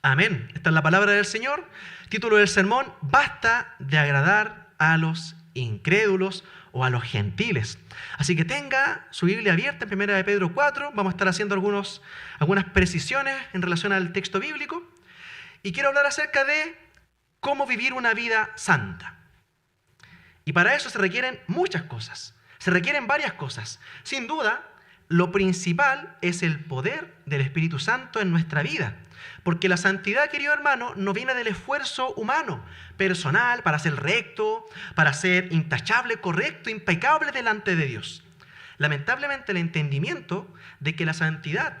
Amén. Esta es la palabra del Señor. Título del sermón: basta de agradar a los incrédulos o a los gentiles. Así que tenga su Biblia abierta en 1 de Pedro 4. Vamos a estar haciendo algunas precisiones en relación al texto bíblico. Y quiero hablar acerca de cómo vivir una vida santa. Y para eso se requieren muchas cosas. Se requieren varias cosas. Sin duda, lo principal es el poder del Espíritu Santo en nuestra vida. Porque la santidad, querido hermano, no viene del esfuerzo humano, personal, para ser recto, para ser intachable, correcto, impecable delante de Dios. Lamentablemente, el entendimiento de que la santidad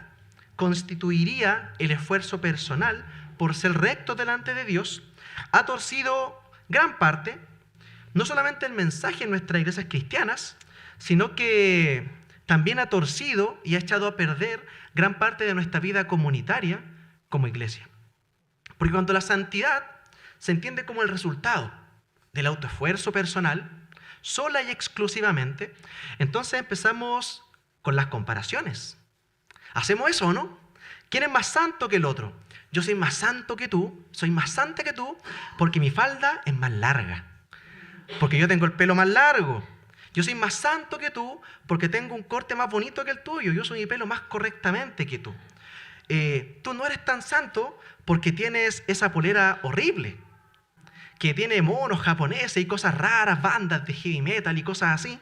constituiría el esfuerzo personal por ser recto delante de Dios ha torcido gran parte, no solamente el mensaje en nuestras iglesias cristianas, sino que también ha torcido y ha echado a perder gran parte de nuestra vida comunitaria como iglesia. Porque cuando la santidad se entiende como el resultado del autoesfuerzo personal, sola y exclusivamente, entonces empezamos con las comparaciones. ¿Hacemos eso o no? ¿Quién es más santo que el otro? Yo soy más santo que tú, soy más santa que tú, porque mi falda es más larga, porque yo tengo el pelo más largo. Yo soy más santo que tú porque tengo un corte más bonito que el tuyo. Yo soy mi pelo más correctamente que tú. Tú no eres tan santo porque tienes esa polera horrible, que tiene monos japoneses y cosas raras, bandas de heavy metal y cosas así.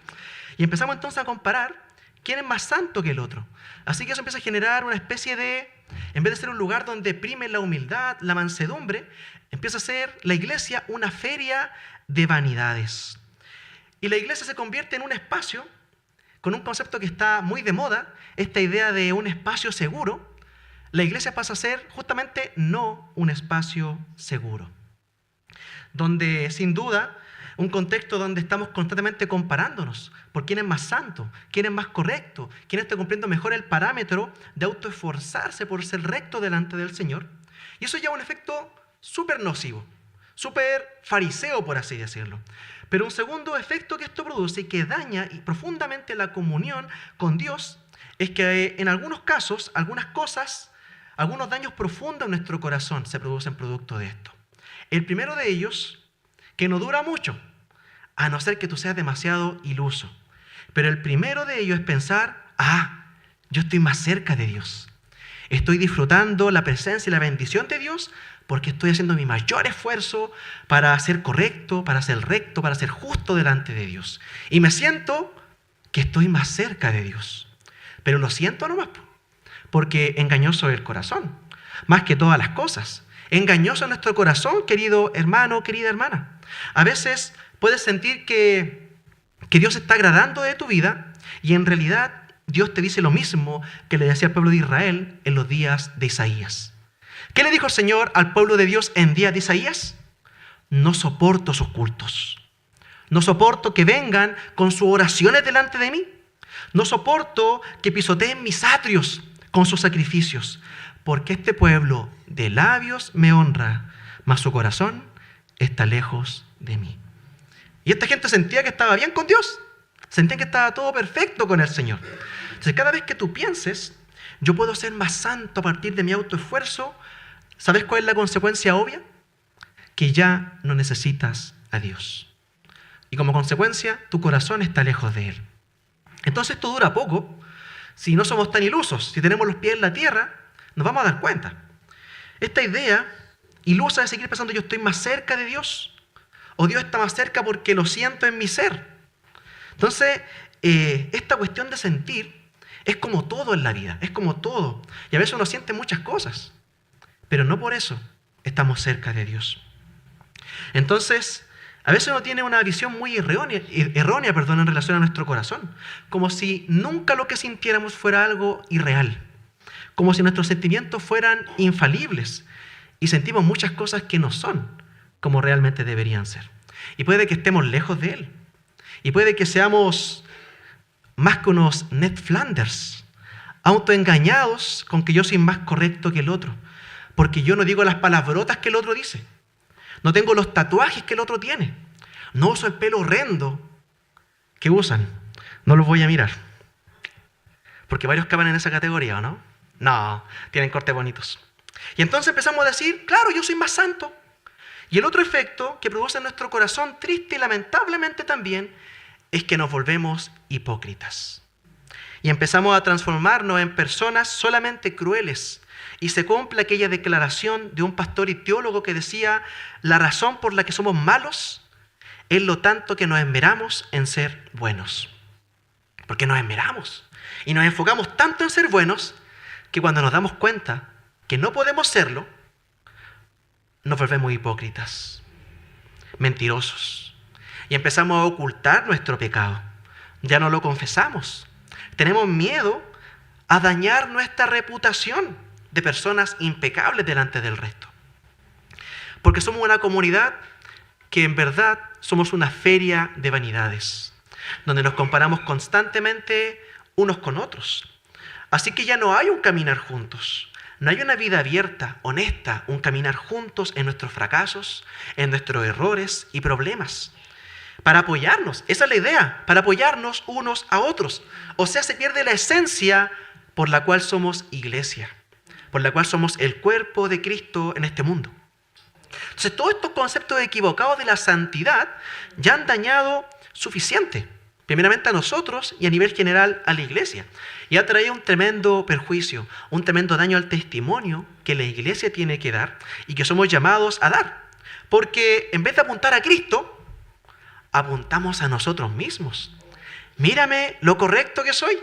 Y empezamos entonces a comparar quién es más santo que el otro. Así que eso empieza a generar una especie de, en vez de ser un lugar donde prime la humildad, la mansedumbre, empieza a ser la iglesia una feria de vanidades. Y la iglesia se convierte en un espacio con un concepto que está muy de moda, esta idea de un espacio seguro. La iglesia pasa a ser justamente no un espacio seguro, donde sin duda un contexto donde estamos constantemente comparándonos por quién es más santo, quién es más correcto, quién está cumpliendo mejor el parámetro de autoesforzarse por ser recto delante del Señor. Y eso lleva un efecto súper nocivo, súper fariseo, por así decirlo. Pero un segundo efecto que esto produce y que daña profundamente la comunión con Dios es que en algunos casos, algunas cosas, algunos daños profundos en nuestro corazón se producen producto de esto. El primero de ellos, que no dura mucho, a no ser que tú seas demasiado iluso. Pero el primero de ellos es pensar, yo estoy más cerca de Dios. Estoy disfrutando la presencia y la bendición de Dios porque estoy haciendo mi mayor esfuerzo para ser correcto, para ser recto, para ser justo delante de Dios. Y me siento que estoy más cerca de Dios. Pero lo siento nomás, porque engañoso es el corazón, más que todas las cosas. Engañoso es nuestro corazón, querido hermano, querida hermana. A veces puedes sentir que Dios está agradando de tu vida y en realidad Dios te dice lo mismo que le decía al pueblo de Israel en los días de Isaías. ¿Qué le dijo el Señor al pueblo de Dios en días de Isaías? No soporto sus cultos. No soporto que vengan con sus oraciones delante de mí. No soporto que pisoteen mis atrios con sus sacrificios. Porque este pueblo de labios me honra, mas su corazón está lejos de mí. Y esta gente sentía que estaba bien con Dios. Sentían que estaba todo perfecto con el Señor. Entonces cada vez que tú pienses, yo puedo ser más santo a partir de mi autoesfuerzo, ¿sabes cuál es la consecuencia obvia? Que ya no necesitas a Dios. Y como consecuencia, tu corazón está lejos de Él. Entonces esto dura poco. Si no somos tan ilusos, si tenemos los pies en la tierra, nos vamos a dar cuenta. Esta idea ilusa de seguir pensando yo estoy más cerca de Dios, o Dios está más cerca porque lo siento en mi ser. Entonces, esta cuestión de sentir es como todo en la vida, es como todo. Y a veces uno siente muchas cosas, pero no por eso estamos cerca de Dios. Entonces, a veces uno tiene una visión muy errónea en relación a nuestro corazón, como si nunca lo que sintiéramos fuera algo irreal, como si nuestros sentimientos fueran infalibles y sentimos muchas cosas que no son como realmente deberían ser. Y puede que estemos lejos de Él, y puede que seamos más que unos Ned Flanders, autoengañados con que yo soy más correcto que el otro, porque yo no digo las palabrotas que el otro dice, no tengo los tatuajes que el otro tiene, no uso el pelo horrendo que usan, no los voy a mirar, porque varios caben en esa categoría, ¿o no? No, tienen cortes bonitos. Y entonces empezamos a decir, claro, yo soy más santo. Y el otro efecto que produce en nuestro corazón, triste y lamentablemente también, es que nos volvemos hipócritas. Y empezamos a transformarnos en personas solamente crueles. Y se cumple aquella declaración de un pastor y teólogo que decía, la razón por la que somos malos es lo tanto que nos esmeramos en ser buenos. Porque nos esmeramos y nos enfocamos tanto en ser buenos que cuando nos damos cuenta que no podemos serlo, nos volvemos hipócritas, mentirosos. Y empezamos a ocultar nuestro pecado. Ya no lo confesamos. Tenemos miedo a dañar nuestra reputación de personas impecables delante del resto. Porque somos una comunidad que en verdad somos una feria de vanidades, donde nos comparamos constantemente unos con otros. Así que ya no hay un caminar juntos. No hay una vida abierta, honesta, un caminar juntos en nuestros fracasos, en nuestros errores y problemas. Para apoyarnos, esa es la idea, para apoyarnos unos a otros. O sea, se pierde la esencia por la cual somos iglesia, por la cual somos el cuerpo de Cristo en este mundo. Entonces, todos estos conceptos equivocados de la santidad ya han dañado suficiente, primeramente a nosotros y a nivel general a la iglesia. Y ha traído un tremendo perjuicio, un tremendo daño al testimonio que la iglesia tiene que dar y que somos llamados a dar. Porque en vez de apuntar a Cristo, apuntamos a nosotros mismos. Mírame lo correcto que soy.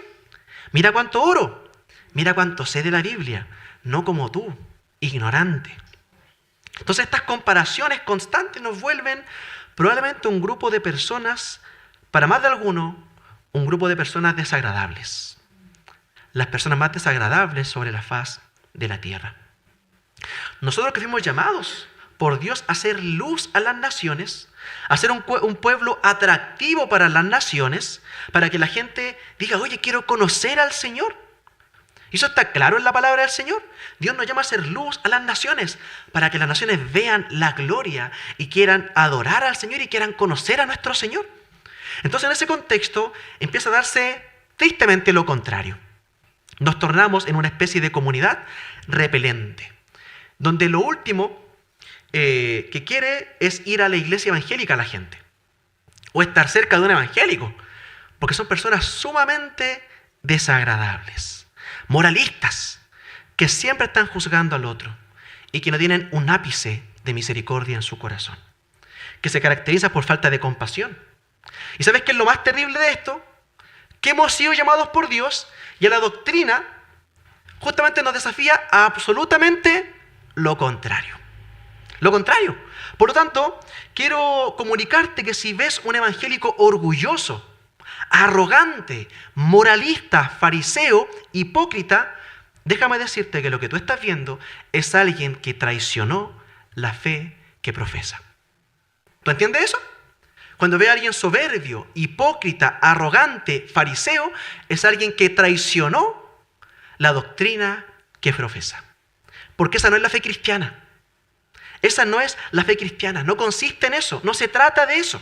Mira cuánto oro. Mira cuánto sé de la Biblia. No como tú, ignorante. Entonces estas comparaciones constantes nos vuelven probablemente un grupo de personas, para más de alguno, un grupo de personas desagradables. Las personas más desagradables sobre la faz de la tierra. Nosotros que fuimos llamados por Dios a hacer luz a las naciones, a ser un pueblo atractivo para las naciones, para que la gente diga, oye, quiero conocer al Señor. Y eso está claro en la palabra del Señor. Dios nos llama a hacer luz a las naciones, para que las naciones vean la gloria y quieran adorar al Señor y quieran conocer a nuestro Señor. Entonces, en ese contexto, empieza a darse tristemente lo contrario. Nos tornamos en una especie de comunidad repelente, donde lo último que quiere es ir a la iglesia evangélica a la gente, o estar cerca de un evangélico, porque son personas sumamente desagradables, moralistas, que siempre están juzgando al otro y que no tienen un ápice de misericordia en su corazón, que se caracteriza por falta de compasión. ¿Y sabes qué es lo más terrible de esto? Que hemos sido llamados por Dios y a la doctrina justamente nos desafía a absolutamente lo contrario. Lo contrario. Por lo tanto, quiero comunicarte que si ves un evangélico orgulloso, arrogante, moralista, fariseo, hipócrita, déjame decirte que lo que tú estás viendo es alguien que traicionó la fe que profesa. ¿Tú entiendes eso? Cuando ve a alguien soberbio, hipócrita, arrogante, fariseo, es alguien que traicionó la doctrina que profesa. Porque esa no es la fe cristiana. Esa no es la fe cristiana, no consiste en eso, no se trata de eso.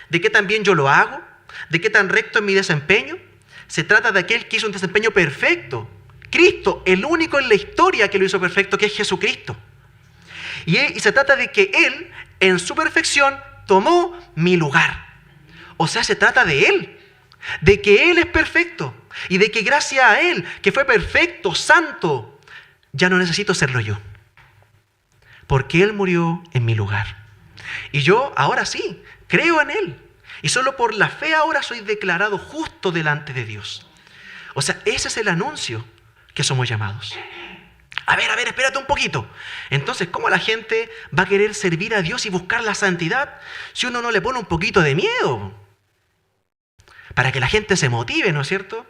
¿De qué tan bien yo lo hago? ¿De qué tan recto es mi desempeño? Se trata de aquel que hizo un desempeño perfecto. Cristo, el único en la historia que lo hizo perfecto, que es Jesucristo. Y se trata de que Él, en su perfección, tomó mi lugar. O sea, se trata de Él, de que Él es perfecto y de que gracias a Él, que fue perfecto, santo, ya no necesito serlo yo. Porque Él murió en mi lugar. Y yo ahora sí, creo en Él. Y solo por la fe ahora soy declarado justo delante de Dios. O sea, ese es el anuncio que somos llamados. A ver, espérate un poquito. Entonces, ¿cómo la gente va a querer servir a Dios y buscar la santidad si uno no le pone un poquito de miedo? Para que la gente se motive, ¿no es cierto?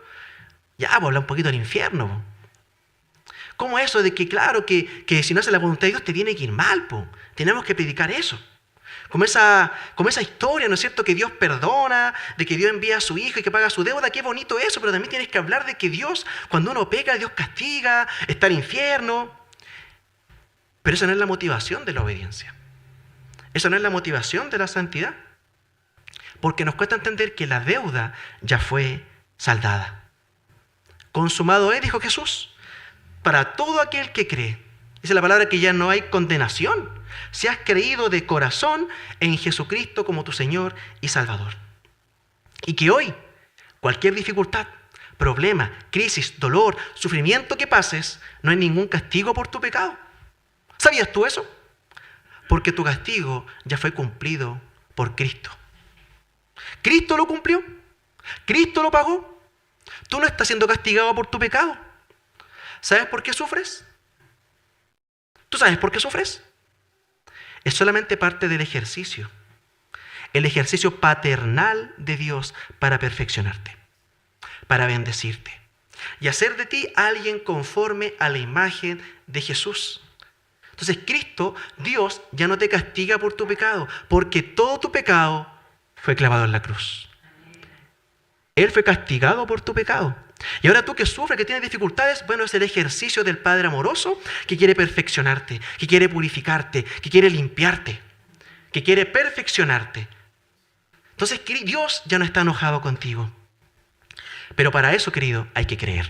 Ya, pues habla un poquito del infierno. ¿Cómo eso de que, claro, que si no hace la voluntad de Dios te tiene que ir mal, po? Tenemos que predicar eso. Como esa historia, ¿no es cierto?, que Dios perdona, de que Dios envía a su Hijo y que paga su deuda. Qué bonito eso, pero también tienes que hablar de que Dios, cuando uno peca, Dios castiga, está en el infierno. Pero esa no es la motivación de la obediencia. Esa no es la motivación de la santidad. Porque nos cuesta entender que la deuda ya fue saldada. Consumado es, dijo Jesús, para todo aquel que cree. Dice la palabra que ya no hay condenación si has creído de corazón en Jesucristo como tu Señor y Salvador. Y que hoy, cualquier dificultad, problema, crisis, dolor, sufrimiento que pases, no hay ningún castigo por tu pecado. ¿Sabías tú eso? Porque tu castigo ya fue cumplido por Cristo. Cristo lo cumplió. Cristo lo pagó. Tú no estás siendo castigado por tu pecado. ¿Sabes por qué sufres? ¿Tú sabes por qué sufres? Es solamente parte del ejercicio. El ejercicio paternal de Dios para perfeccionarte, para bendecirte y hacer de ti alguien conforme a la imagen de Jesús. Entonces Cristo, Dios, ya no te castiga por tu pecado, porque todo tu pecado fue clavado en la cruz. Él fue castigado por tu pecado. Y ahora tú que sufres, que tienes dificultades, bueno, es el ejercicio del Padre amoroso que quiere perfeccionarte, que quiere purificarte, que quiere limpiarte, que quiere perfeccionarte. Entonces Dios ya no está enojado contigo. Pero para eso, querido, hay que creer.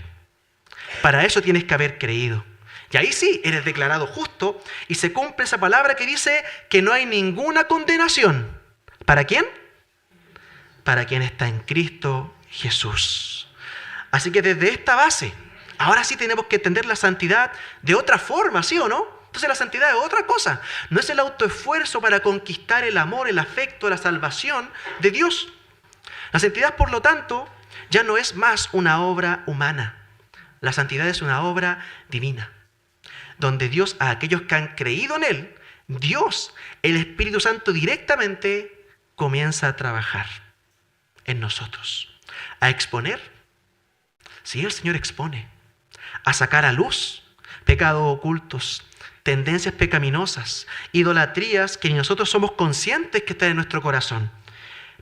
Para eso tienes que haber creído. Y ahí sí, eres declarado justo y se cumple esa palabra que dice que no hay ninguna condenación. ¿Para quién? Para quien está en Cristo Jesús. Así que desde esta base, ahora sí tenemos que entender la santidad de otra forma, ¿sí o no? Entonces la santidad es otra cosa. No es el autoesfuerzo para conquistar el amor, el afecto, la salvación de Dios. La santidad, por lo tanto, ya no es más una obra humana. La santidad es una obra divina, donde Dios, a aquellos que han creído en Él, Dios, el Espíritu Santo directamente comienza a trabajar en nosotros, a exponer. Sí, el Señor expone, a sacar a luz pecados ocultos, tendencias pecaminosas, idolatrías que ni nosotros somos conscientes que están en nuestro corazón,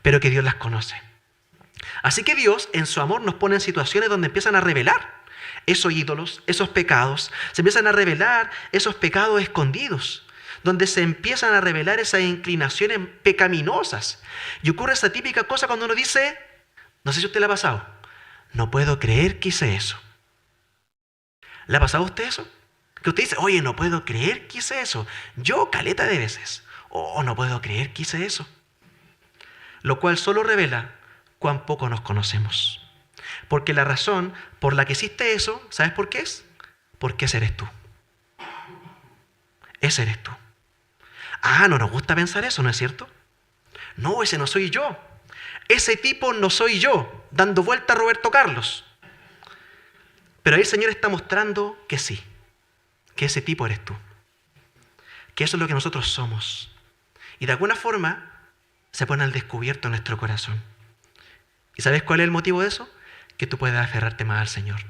pero que Dios las conoce. Así que Dios, en su amor, nos pone en situaciones donde empiezan a revelar esos ídolos, esos pecados, se empiezan a revelar esos pecados escondidos, donde se empiezan a revelar esas inclinaciones pecaminosas. Y ocurre esa típica cosa cuando uno dice, no sé si a usted le ha pasado, no puedo creer que hice eso. ¿Le ha pasado a usted eso? Que usted dice, oye, no puedo creer que hice eso. Yo, caleta de veces. Oh, no puedo creer que hice eso. Lo cual solo revela cuán poco nos conocemos. Porque la razón por la que hiciste eso, ¿sabes por qué es? Porque ese eres tú. Ese eres tú. Ah, no nos gusta pensar eso, ¿no es cierto? No, ese no soy yo. Ese tipo no soy yo, dando vuelta a Roberto Carlos. Pero ahí el Señor está mostrando que sí, que ese tipo eres tú. Que eso es lo que nosotros somos. Y de alguna forma se pone al descubierto en nuestro corazón. ¿Y sabes cuál es el motivo de eso? Que tú puedas aferrarte más al Señor.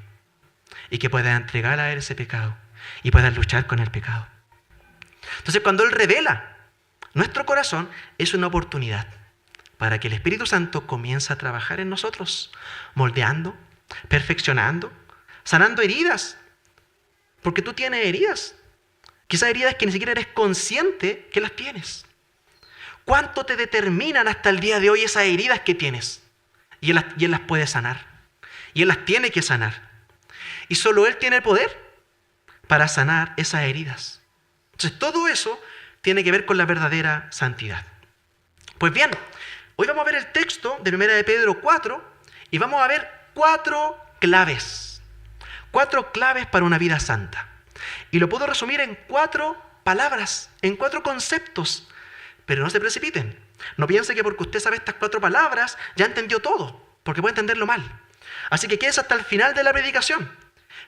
Y que puedas entregar a Él ese pecado. Y puedas luchar con el pecado. Entonces cuando Él revela nuestro corazón, es una oportunidad para que el Espíritu Santo comience a trabajar en nosotros, moldeando, perfeccionando, sanando heridas. Porque tú tienes heridas. Quizás heridas que ni siquiera eres consciente que las tienes. ¿Cuánto te determinan hasta el día de hoy esas heridas que tienes? Y Él las puede sanar. Y Él las tiene que sanar. Y solo Él tiene el poder para sanar esas heridas. Entonces todo eso tiene que ver con la verdadera santidad. Pues bien, hoy vamos a ver el texto de 1 de Pedro 4 y vamos a ver 4 claves. 4 claves para una vida santa. Y lo puedo resumir en 4 palabras, en 4 conceptos. Pero no se precipiten. No piense que porque usted sabe estas 4 palabras ya entendió todo, porque puede entenderlo mal. Así que quédese hasta el final de la predicación.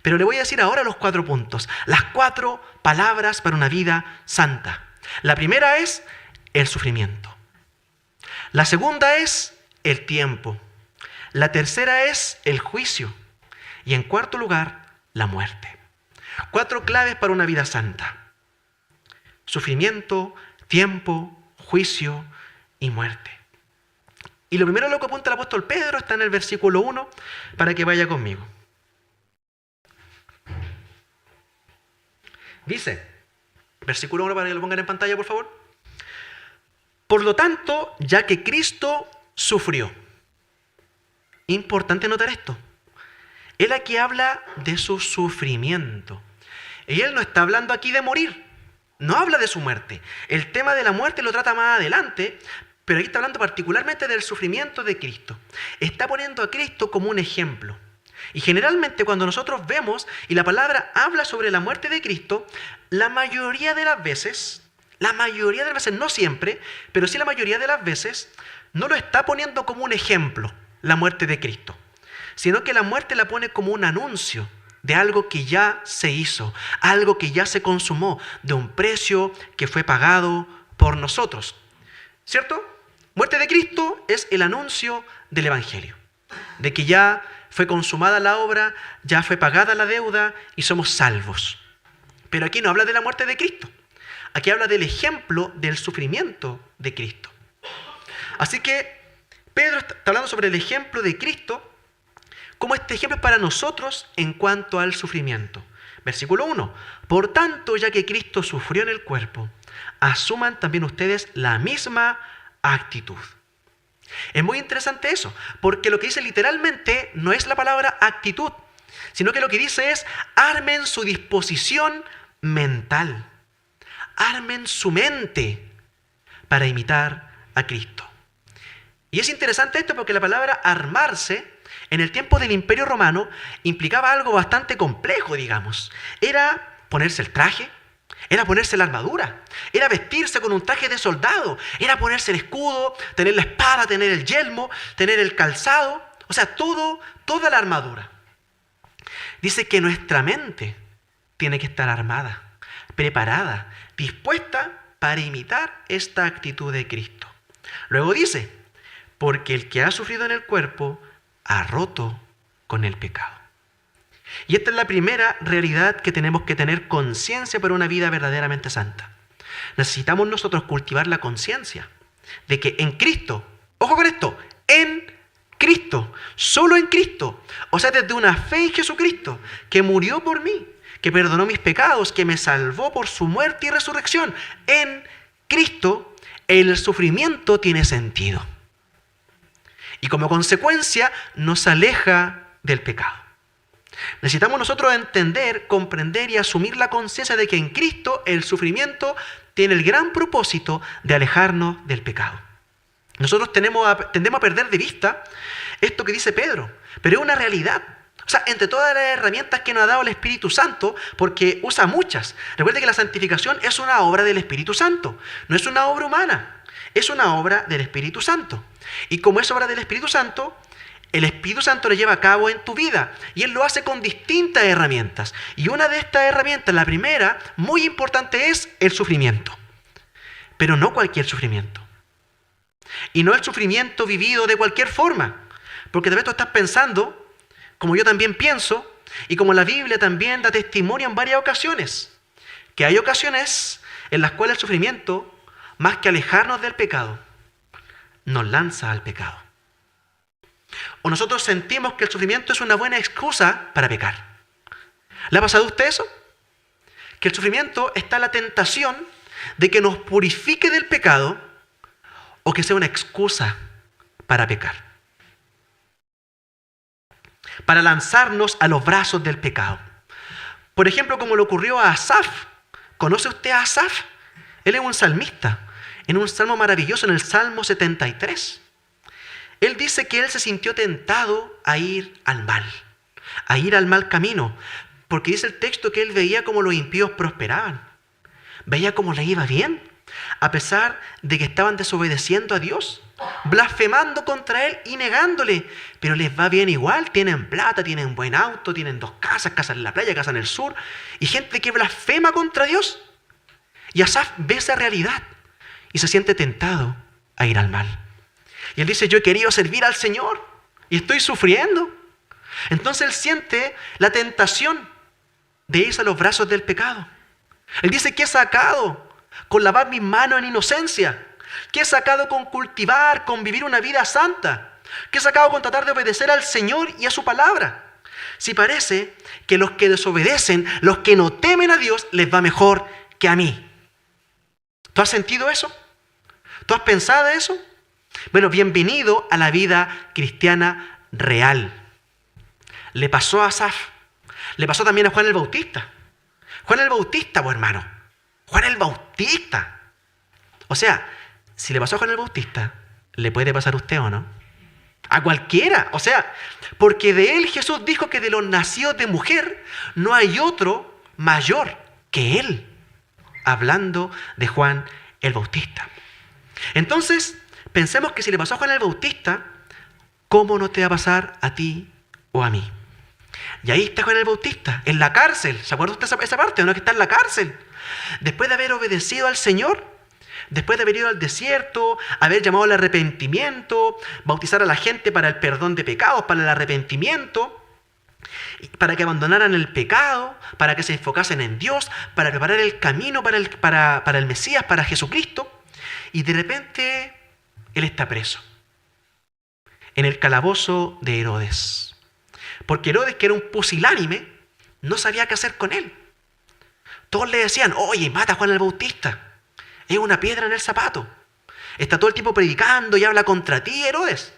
Pero le voy a decir ahora los 4 puntos. Las 4 palabras para una vida santa. La primera es el sufrimiento. La segunda es el tiempo. La tercera es el juicio. Y en cuarto lugar, la muerte. 4 claves para una vida santa. Sufrimiento, tiempo, juicio y muerte. Y lo primero lo que apunta el apóstol Pedro está en el versículo 1 para que vaya conmigo. Dice, versículo 1 para que lo pongan en pantalla, por favor. Por lo tanto, ya que Cristo sufrió. Importante notar esto. Él aquí habla de su sufrimiento. Y él no está hablando aquí de morir, no habla de su muerte. El tema de la muerte lo trata más adelante, pero aquí está hablando particularmente del sufrimiento de Cristo. Está poniendo a Cristo como un ejemplo. Y generalmente cuando nosotros vemos y la palabra habla sobre la muerte de Cristo, la mayoría de las veces, no siempre, pero sí la mayoría de las veces, no lo está poniendo como un ejemplo, la muerte de Cristo, sino que la muerte la pone como un anuncio de algo que ya se hizo, algo que ya se consumó, de un precio que fue pagado por nosotros. ¿Cierto? Muerte de Cristo es el anuncio del Evangelio, de que ya fue consumada la obra, ya fue pagada la deuda y somos salvos. Pero aquí no habla de la muerte de Cristo, aquí habla del ejemplo del sufrimiento de Cristo. Así que Pedro está hablando sobre el ejemplo de Cristo, como este ejemplo es para nosotros en cuanto al sufrimiento. Versículo 1. Por tanto, ya que Cristo sufrió en el cuerpo, asuman también ustedes la misma actitud. Es muy interesante eso, porque lo que dice literalmente no es la palabra actitud, sino que lo que dice es armen su disposición mental, armen su mente para imitar a Cristo. Y es interesante esto porque la palabra armarse en el tiempo del Imperio Romano implicaba algo bastante complejo, digamos. Era ponerse el traje, era ponerse la armadura, era vestirse con un traje de soldado, era ponerse el escudo, tener la espada, tener el yelmo, tener el calzado, o sea, toda la armadura. Dice que nuestra mente tiene que estar armada, preparada, dispuesta para imitar esta actitud de Cristo. Luego dice, porque el que ha sufrido en el cuerpo ha roto con el pecado. Y esta es la primera realidad que tenemos que tener conciencia para una vida verdaderamente santa. Necesitamos nosotros cultivar la conciencia de que en Cristo, ojo con esto, en Cristo, solo en Cristo, o sea, desde una fe en Jesucristo, que murió por mí, que perdonó mis pecados, que me salvó por su muerte y resurrección, en Cristo el sufrimiento tiene sentido. Y como consecuencia nos aleja del pecado. Necesitamos nosotros entender, comprender y asumir la conciencia de que en Cristo el sufrimiento tiene el gran propósito de alejarnos del pecado. Nosotros tendemos a perder de vista esto que dice Pedro, pero es una realidad. O sea, entre todas las herramientas que nos ha dado el Espíritu Santo, porque usa muchas. Recuerde que la santificación es una obra del Espíritu Santo, no es una obra humana, es una obra del Espíritu Santo. Y como es obra del Espíritu Santo, el Espíritu Santo lo lleva a cabo en tu vida y Él lo hace con distintas herramientas. Y una de estas herramientas, la primera, muy importante, es el sufrimiento. Pero no cualquier sufrimiento. Y no el sufrimiento vivido de cualquier forma. Porque tal vez tú estás pensando, como yo también pienso, y como la Biblia también da testimonio en varias ocasiones, que hay ocasiones en las cuales el sufrimiento, más que alejarnos del pecado, nos lanza al pecado. O nosotros sentimos que el sufrimiento es una buena excusa para pecar. ¿Le ha pasado a usted eso? Que el sufrimiento está la tentación de que nos purifique del pecado o que sea una excusa para pecar. Para lanzarnos a los brazos del pecado. Por ejemplo, como le ocurrió a Asaf. ¿Conoce usted a Asaf? Él es un salmista. En un salmo maravilloso, en el Salmo 73. Él dice que él se sintió tentado a ir al mal camino, porque dice el texto que él veía cómo los impíos prosperaban, veía cómo le iba bien, a pesar de que estaban desobedeciendo a Dios, blasfemando contra Él y negándole, pero les va bien igual, tienen plata, tienen buen auto, tienen 2 casas, casa en la playa, casa en el sur, y gente que blasfema contra Dios. Y Asaf ve esa realidad y se siente tentado a ir al mal. Y él dice, yo he querido servir al Señor y estoy sufriendo. Entonces él siente la tentación de irse a los brazos del pecado. Él dice, ¿qué he sacado con lavar mis manos en inocencia? ¿Qué he sacado con cultivar, con vivir una vida santa? ¿Qué he sacado con tratar de obedecer al Señor y a su palabra? Si parece que los que desobedecen, los que no temen a Dios, les va mejor que a mí. ¿Tú has sentido eso? ¿Tú has pensado eso? Bueno, bienvenido a la vida cristiana real. Le pasó a Asaf, le pasó también a Juan el Bautista. Juan el Bautista, pues hermano. Juan el Bautista. O sea, si le pasó a Juan el Bautista, ¿le puede pasar a usted o no? A cualquiera. O sea, porque de él Jesús dijo que de los nacidos de mujer no hay otro mayor que él. Hablando de Juan el Bautista. Entonces, pensemos que si le pasó a Juan el Bautista, ¿cómo no te va a pasar a ti o a mí? Y ahí está Juan el Bautista, en la cárcel. ¿Se acuerda usted esa parte? ¿No? Que está en la cárcel. Después de haber obedecido al Señor, después de haber ido al desierto, haber llamado al arrepentimiento, bautizar a la gente para el perdón de pecados, para el arrepentimiento, para que abandonaran el pecado, para que se enfocasen en Dios, para preparar el camino para el Mesías, para Jesucristo. Y de repente, él está preso, en el calabozo de Herodes. Porque Herodes, que era un pusilánime, no sabía qué hacer con él. Todos le decían, oye, mata a Juan el Bautista. Es una piedra en el zapato. Está todo el tiempo predicando y habla contra ti, Herodes.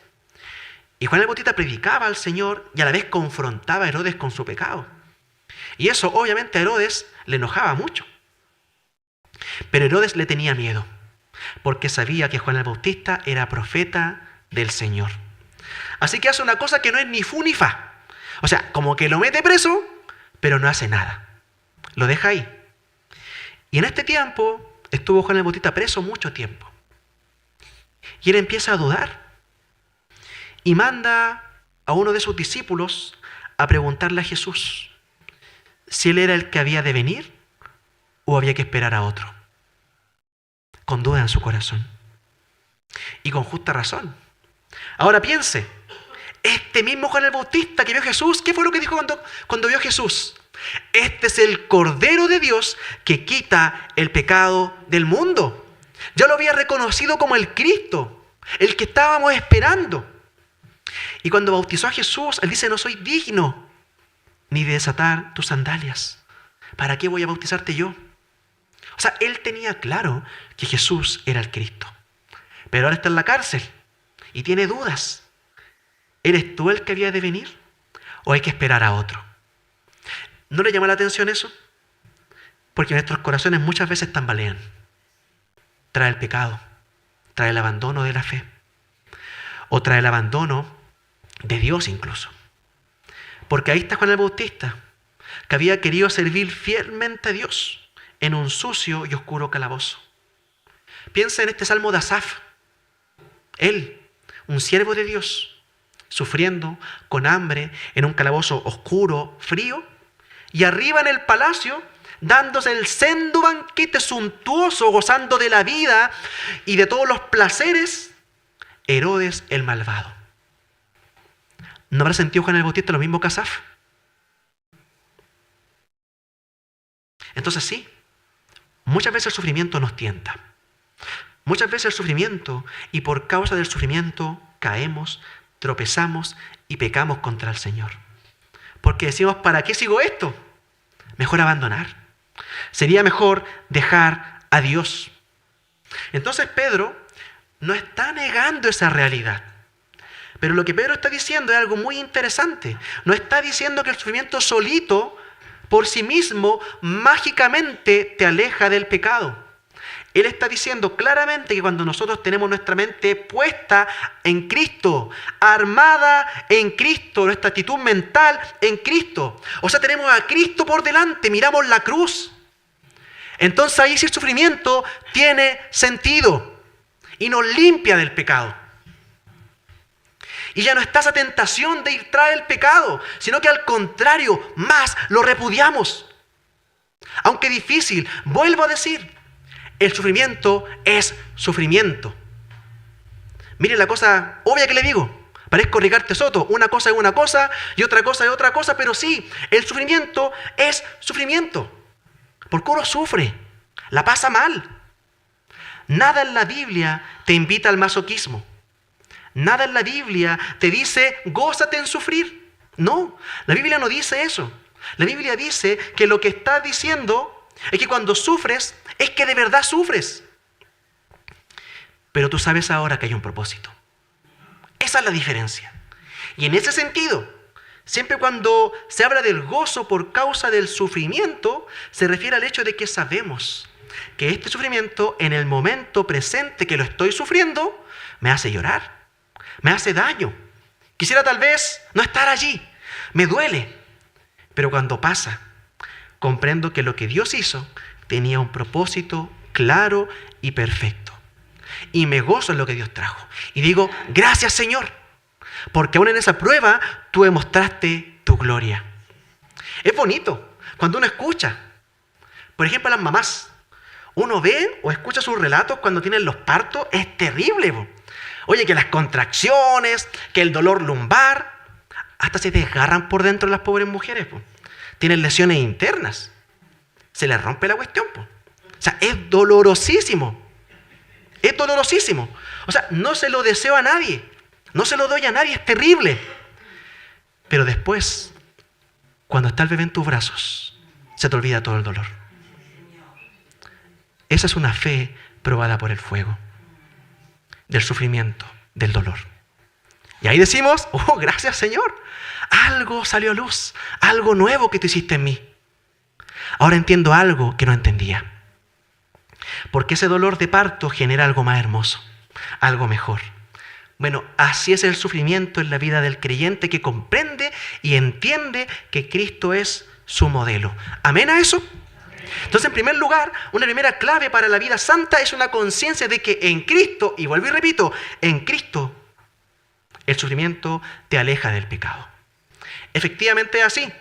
Y Juan el Bautista predicaba al Señor y a la vez confrontaba a Herodes con su pecado. Y eso obviamente a Herodes le enojaba mucho. Pero Herodes le tenía miedo, porque sabía que Juan el Bautista era profeta del Señor. Así que hace una cosa que no es ni fu ni fa. O sea, como que lo mete preso, pero no hace nada. Lo deja ahí. Y en este tiempo estuvo Juan el Bautista preso mucho tiempo. Y él empieza a dudar. Y manda a uno de sus discípulos a preguntarle a Jesús si él era el que había de venir o había que esperar a otro. Con duda en su corazón. Y con justa razón. Ahora piense, este mismo Juan el Bautista que vio a Jesús, ¿qué fue lo que dijo cuando vio a Jesús? Este es el Cordero de Dios que quita el pecado del mundo. Ya lo había reconocido como el Cristo, el que estábamos esperando. Y cuando bautizó a Jesús, él dice, no soy digno ni de desatar tus sandalias. ¿Para qué voy a bautizarte yo? O sea, él tenía claro que Jesús era el Cristo. Pero ahora está en la cárcel y tiene dudas. ¿Eres tú el que había de venir o hay que esperar a otro? ¿No le llama la atención eso? Porque nuestros corazones muchas veces tambalean. Trae el pecado, trae el abandono de la fe, o trae el abandono de Dios incluso. Porque ahí está Juan el Bautista, que había querido servir fielmente a Dios en un sucio y oscuro calabozo. Piensa en este salmo de Asaf. Él, un siervo de Dios, sufriendo con hambre en un calabozo oscuro, frío, y arriba en el palacio, dándose el sendo banquete suntuoso, gozando de la vida y de todos los placeres, Herodes el malvado. ¿No habrá sentido Juan el Bautista lo mismo que Asaf? Entonces sí, muchas veces el sufrimiento nos tienta. Muchas veces el sufrimiento, y por causa del sufrimiento caemos, tropezamos y pecamos contra el Señor. Porque decimos, ¿para qué sigo esto? Mejor abandonar. Sería mejor dejar a Dios. Entonces Pedro no está negando esa realidad. Pero lo que Pedro está diciendo es algo muy interesante. No está diciendo que el sufrimiento solito, por sí mismo, mágicamente te aleja del pecado. Él está diciendo claramente que cuando nosotros tenemos nuestra mente puesta en Cristo, armada en Cristo, nuestra actitud mental en Cristo, o sea, tenemos a Cristo por delante, miramos la cruz, entonces ahí sí el sufrimiento tiene sentido y nos limpia del pecado. Y ya no está esa tentación de ir tras el pecado, sino que al contrario, más lo repudiamos. Aunque difícil, vuelvo a decir, el sufrimiento es sufrimiento. Mire la cosa obvia que le digo. Parezco Ricarte Soto. Una cosa es una cosa y otra cosa es otra cosa. Pero sí, el sufrimiento es sufrimiento. Porque uno sufre. La pasa mal. Nada en la Biblia te invita al masoquismo. Nada en la Biblia te dice, gózate en sufrir. No, la Biblia no dice eso. La Biblia dice que lo que está diciendo es que cuando sufres, es que de verdad sufres. Pero tú sabes ahora que hay un propósito. Esa es la diferencia. Y en ese sentido, Siempre cuando se habla del gozo por causa del sufrimiento, se refiere al hecho de que sabemos que este sufrimiento, en el momento presente que lo estoy sufriendo, me hace llorar, me hace daño. Quisiera tal vez no estar allí, me duele, pero cuando pasa, comprendo que lo que Dios hizo tenía un propósito claro y perfecto. Y me gozo en lo que Dios trajo. Y digo, gracias Señor, porque aún en esa prueba tú demostraste tu gloria. Es bonito cuando uno escucha, por ejemplo, a las mamás. Uno ve o escucha sus relatos cuando tienen los partos, es terrible. Oye, que las contracciones, que el dolor lumbar, hasta se desgarran por dentro las pobres mujeres. Tienen lesiones internas. Se les rompe la cuestión. O sea, es dolorosísimo. Es dolorosísimo. O sea, no se lo deseo a nadie. No se lo doy a nadie, es terrible. Pero después, cuando está el bebé en tus brazos, se te olvida todo el dolor. Esa es una fe probada por el fuego, del sufrimiento, del dolor. Y ahí decimos, oh, gracias Señor, algo salió a luz, algo nuevo que tú hiciste en mí. Ahora entiendo algo que no entendía. Porque ese dolor de parto genera algo más hermoso, algo mejor. Bueno, así es el sufrimiento en la vida del creyente que comprende y entiende que Cristo es su modelo. ¿Amén a eso? Entonces, en primer lugar, una primera clave para la vida santa es una conciencia de que en Cristo, y vuelvo y repito, en Cristo el sufrimiento te aleja del pecado. Efectivamente es así.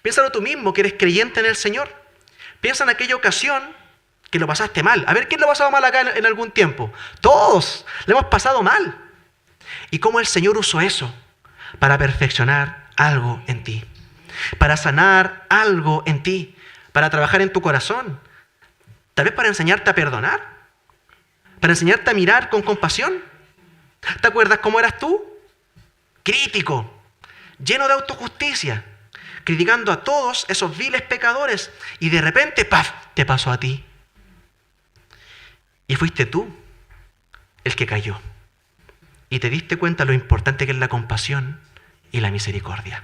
Piénsalo tú mismo que eres creyente en el Señor. Piensa en aquella ocasión que lo pasaste mal. A ver, ¿quién lo ha pasado mal acá en algún tiempo? Todos lo hemos pasado mal. Y cómo el Señor usó eso para perfeccionar algo en ti, para sanar algo en ti, para trabajar en tu corazón, tal vez para enseñarte a perdonar, para enseñarte a mirar con compasión. ¿Te acuerdas cómo eras tú? Crítico, lleno de autojusticia, criticando a todos esos viles pecadores, y de repente, ¡paf!, te pasó a ti. Y fuiste tú el que cayó. Y te diste cuenta lo importante que es la compasión y la misericordia.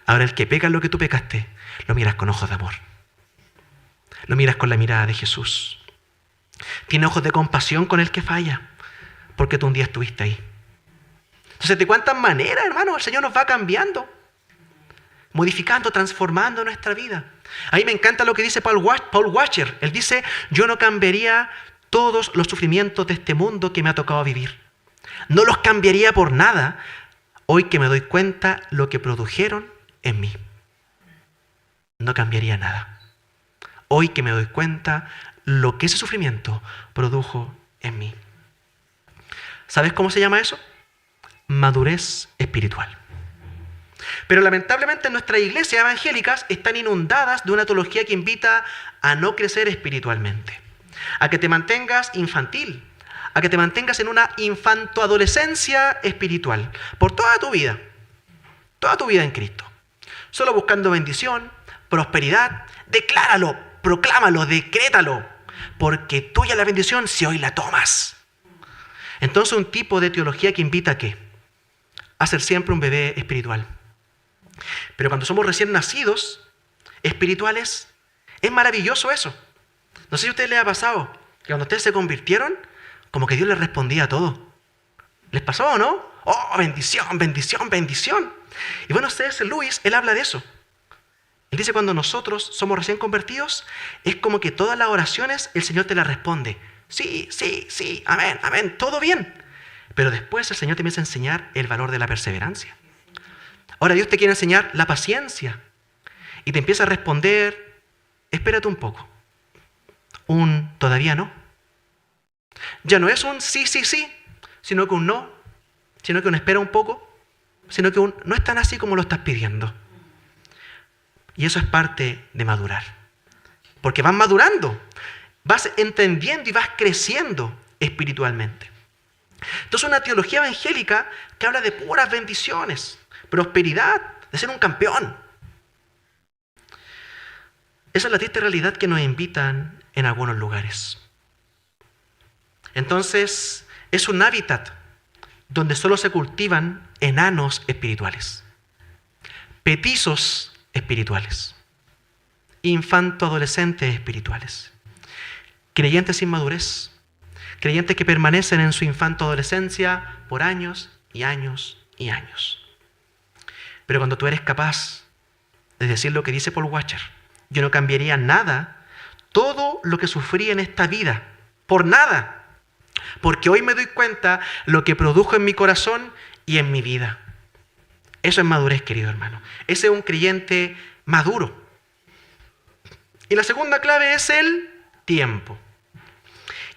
Ahora el que peca en lo que tú pecaste, lo miras con ojos de amor. Lo miras con la mirada de Jesús. Tiene ojos de compasión con el que falla, porque tú un día estuviste ahí. Entonces, ¿de cuántas maneras, hermano, el Señor nos va cambiando? Modificando, transformando nuestra vida. A mí me encanta lo que dice Paul Washer. Él dice, yo no cambiaría todos los sufrimientos de este mundo que me ha tocado vivir. No los cambiaría por nada, hoy que me doy cuenta lo que produjeron en mí. No cambiaría nada. Hoy que me doy cuenta lo que ese sufrimiento produjo en mí. ¿Sabes cómo se llama eso? Madurez espiritual. Pero lamentablemente nuestras iglesias evangélicas están inundadas de una teología que invita a no crecer espiritualmente, a que te mantengas infantil, a que te mantengas en una infantoadolescencia espiritual por toda tu vida en Cristo, solo buscando bendición, prosperidad. Decláralo, proclámalo, decrétalo, porque tuya es la bendición si hoy la tomas. Entonces, un tipo de teología que invita a ¿qué? A ser siempre un bebé espiritual. Pero cuando somos recién nacidos, espirituales, es maravilloso eso. No sé si a ustedes les ha pasado que cuando ustedes se convirtieron, como que Dios les respondía a todo. ¿Les pasó o no? ¡Oh, bendición, bendición, bendición! Y bueno, C.S. Lewis, él habla de eso. Él dice, cuando nosotros somos recién convertidos, es como que todas las oraciones el Señor te las responde. Sí, sí, sí, amén, amén, todo bien. Pero después el Señor te empieza a enseñar el valor de la perseverancia. Ahora Dios te quiere enseñar la paciencia. Y te empieza a responder, espérate un poco. Un todavía no. Ya no es un sí, sí, sí, sino que un no, sino que un espera un poco, sino que un no es tan así como lo estás pidiendo. Y eso es parte de madurar. Porque vas madurando, vas entendiendo y vas creciendo espiritualmente. Entonces, una teología evangélica que habla de puras bendiciones, prosperidad, de ser un campeón. Esa es la triste realidad que nos invitan en algunos lugares. Entonces, es un hábitat donde solo se cultivan enanos espirituales. petizos espirituales, infanto-adolescentes espirituales, creyentes sin madurez, creyentes que permanecen en su infanto-adolescencia por años y años y años. Pero cuando tú eres capaz de decir lo que dice Paul Washer, yo no cambiaría nada, todo lo que sufrí en esta vida, por nada, porque hoy me doy cuenta lo que produjo en mi corazón y en mi vida. Eso es madurez, querido hermano. Ese es un creyente maduro. Y la segunda clave es el tiempo.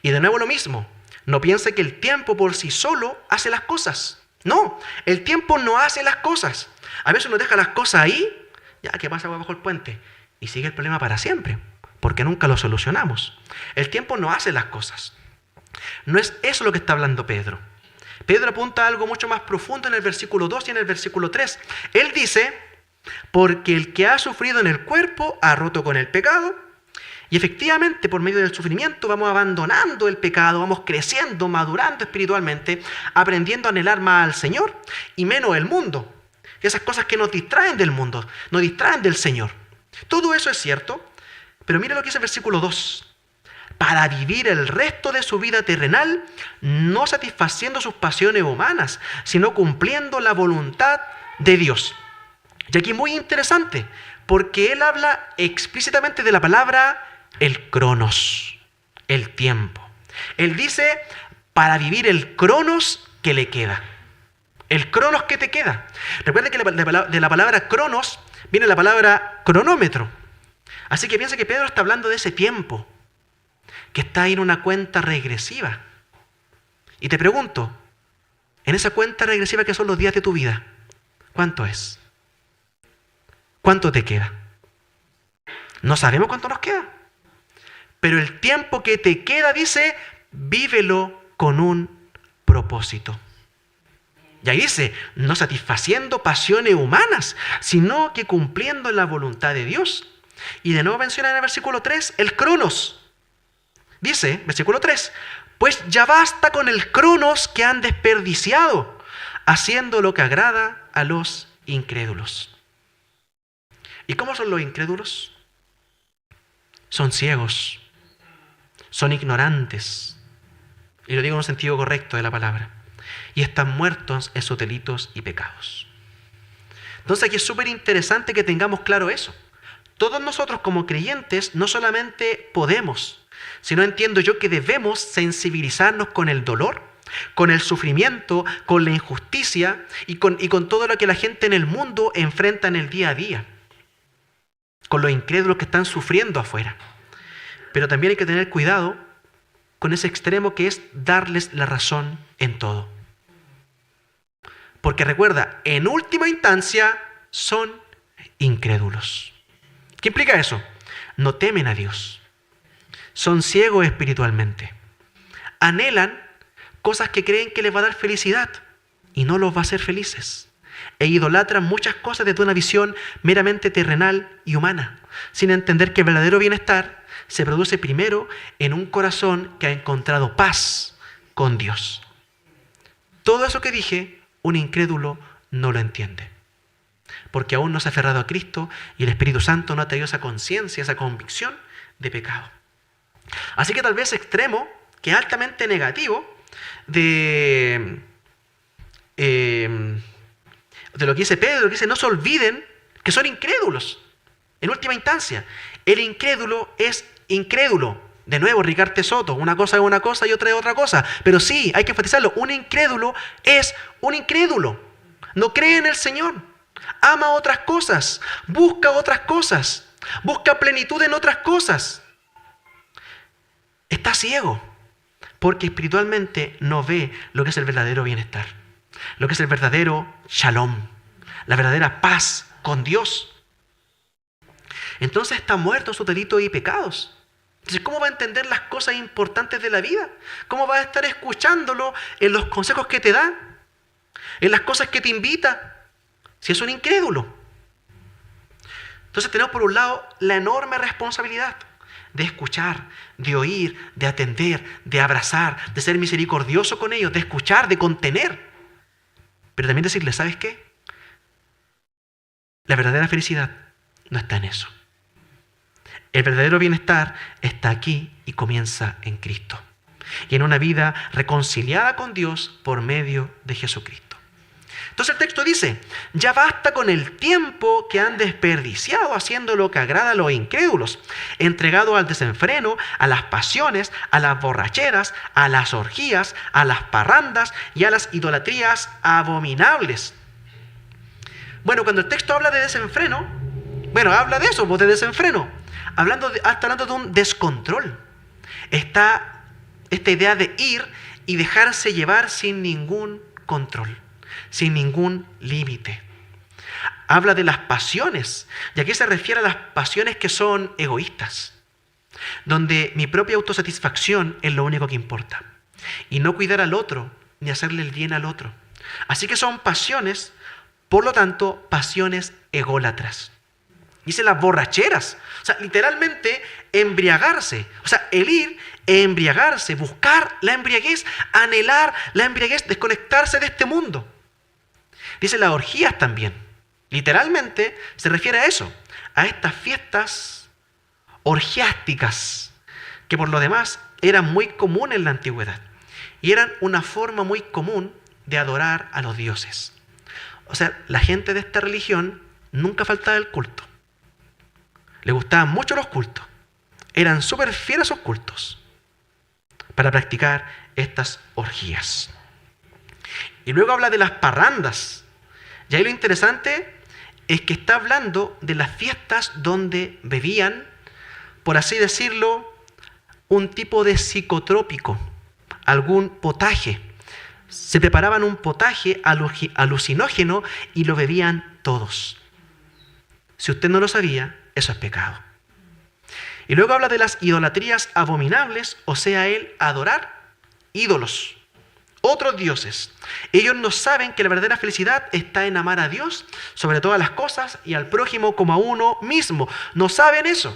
Y de nuevo lo mismo, no piense que el tiempo por sí solo hace las cosas. No, el tiempo no hace las cosas. A veces uno deja las cosas ahí, ya que pasa bajo el puente, y sigue el problema para siempre, porque nunca lo solucionamos. El tiempo no hace las cosas. No es eso lo que está hablando Pedro. Pedro apunta a algo mucho más profundo en el versículo 2 y en el versículo 3. Él dice, porque el que ha sufrido en el cuerpo ha roto con el pecado. Y efectivamente, por medio del sufrimiento vamos abandonando el pecado, vamos creciendo, madurando espiritualmente, aprendiendo a anhelar más al Señor y menos el mundo. Esas cosas que nos distraen del mundo, nos distraen del Señor. Todo eso es cierto, pero mira lo que dice el versículo 2. Para vivir el resto de su vida terrenal, no satisfaciendo sus pasiones humanas, sino cumpliendo la voluntad de Dios. Y aquí muy interesante, porque él habla explícitamente de la palabra el cronos, el tiempo. Él dice, para vivir el cronos que le queda. El cronos que te queda. Recuerda que de la palabra cronos viene la palabra cronómetro. Así que piensa que Pedro está hablando de ese tiempo que está ahí en una cuenta regresiva. Y te pregunto, en esa cuenta regresiva que son los días de tu vida, ¿cuánto es? ¿Cuánto te queda? No sabemos cuánto nos queda. Pero el tiempo que te queda, dice, vívelo con un propósito. Y ahí dice, no satisfaciendo pasiones humanas, sino que cumpliendo la voluntad de Dios. Y de nuevo menciona en el versículo 3 el cronos. Dice, versículo 3, pues ya basta con el cronos que han desperdiciado, haciendo lo que agrada a los incrédulos. ¿Y cómo son los incrédulos? Son ciegos, son ignorantes, y lo digo en un sentido correcto de la palabra, y están muertos en sus delitos y pecados. Entonces aquí es súper interesante que tengamos claro eso. Todos nosotros como creyentes no solamente podemos, sino entiendo yo que debemos sensibilizarnos con el dolor, con el sufrimiento, con la injusticia y con todo lo que la gente en el mundo enfrenta en el día a día, con los incrédulos que están sufriendo afuera. Pero también hay que tener cuidado con ese extremo que es darles la razón en todo. Porque recuerda, en última instancia son incrédulos. ¿Qué implica eso? No temen a Dios. Son ciegos espiritualmente. Anhelan cosas que creen que les va a dar felicidad y no los va a hacer felices. E idolatran muchas cosas desde una visión meramente terrenal y humana, sin entender que el verdadero bienestar se produce primero en un corazón que ha encontrado paz con Dios. Todo eso que dije, un incrédulo no lo entiende, porque aún no se ha aferrado a Cristo y el Espíritu Santo no ha traído esa conciencia, esa convicción de pecado. Así que tal vez extremo, que es altamente negativo, de lo que dice Pedro, que dice, no se olviden que son incrédulos. En última instancia, el incrédulo es incrédulo. De nuevo, Ricardo Soto, una cosa es una cosa y otra es otra cosa. Pero sí, hay que enfatizarlo, un incrédulo es un incrédulo. No cree en el Señor, ama otras cosas, busca otras cosas, busca plenitud en otras cosas. Está ciego, porque espiritualmente no ve lo que es el verdadero bienestar, lo que es el verdadero shalom, la verdadera paz con Dios. Entonces está muerto en sus delitos y pecados. Entonces, ¿cómo va a entender las cosas importantes de la vida? ¿Cómo va a estar escuchándolo en los consejos que te da? En las cosas que te invita, si es un incrédulo. Entonces tenemos por un lado la enorme responsabilidad de escuchar, de oír, de atender, de abrazar, de ser misericordioso con ellos, de escuchar, de contener. Pero también decirles, ¿sabes qué? La verdadera felicidad no está en eso. El verdadero bienestar está aquí y comienza en Cristo. Y en una vida reconciliada con Dios por medio de Jesucristo. Entonces el texto dice, ya basta con el tiempo que han desperdiciado haciendo lo que agrada a los incrédulos, entregados al desenfreno, a las pasiones, a las borracheras, a las orgías, a las parrandas y a las idolatrías abominables. Bueno, cuando el texto habla de desenfreno, habla de eso, de desenfreno. Está hablando de un descontrol. Está esta idea de ir y dejarse llevar sin ningún control, sin ningún límite. Habla de las pasiones, y aquí se refiere a las pasiones que son egoístas, donde mi propia autosatisfacción es lo único que importa, y no cuidar al otro, ni hacerle el bien al otro. Así que son pasiones, por lo tanto, pasiones ególatras. Dice las borracheras, o sea, literalmente embriagarse, o sea, el ir, embriagarse, buscar la embriaguez, anhelar la embriaguez, desconectarse de este mundo. Dice las orgías también, literalmente se refiere a eso, a estas fiestas orgiásticas, que por lo demás eran muy comunes en la antigüedad, y eran una forma muy común de adorar a los dioses. O sea, la gente de esta religión nunca faltaba el culto. Le gustaban mucho los cultos. Eran súper fieles a sus cultos para practicar estas orgías. Y luego habla de las parrandas. Y ahí lo interesante es que está hablando de las fiestas donde bebían, por así decirlo, un tipo de psicotrópico, algún potaje. Se preparaban un potaje alucinógeno y lo bebían todos. Si usted no lo sabía, eso es pecado. Y luego habla de las idolatrías abominables, o sea, el adorar ídolos, otros dioses. Ellos no saben que la verdadera felicidad está en amar a Dios sobre todas las cosas y al prójimo como a uno mismo. No saben eso,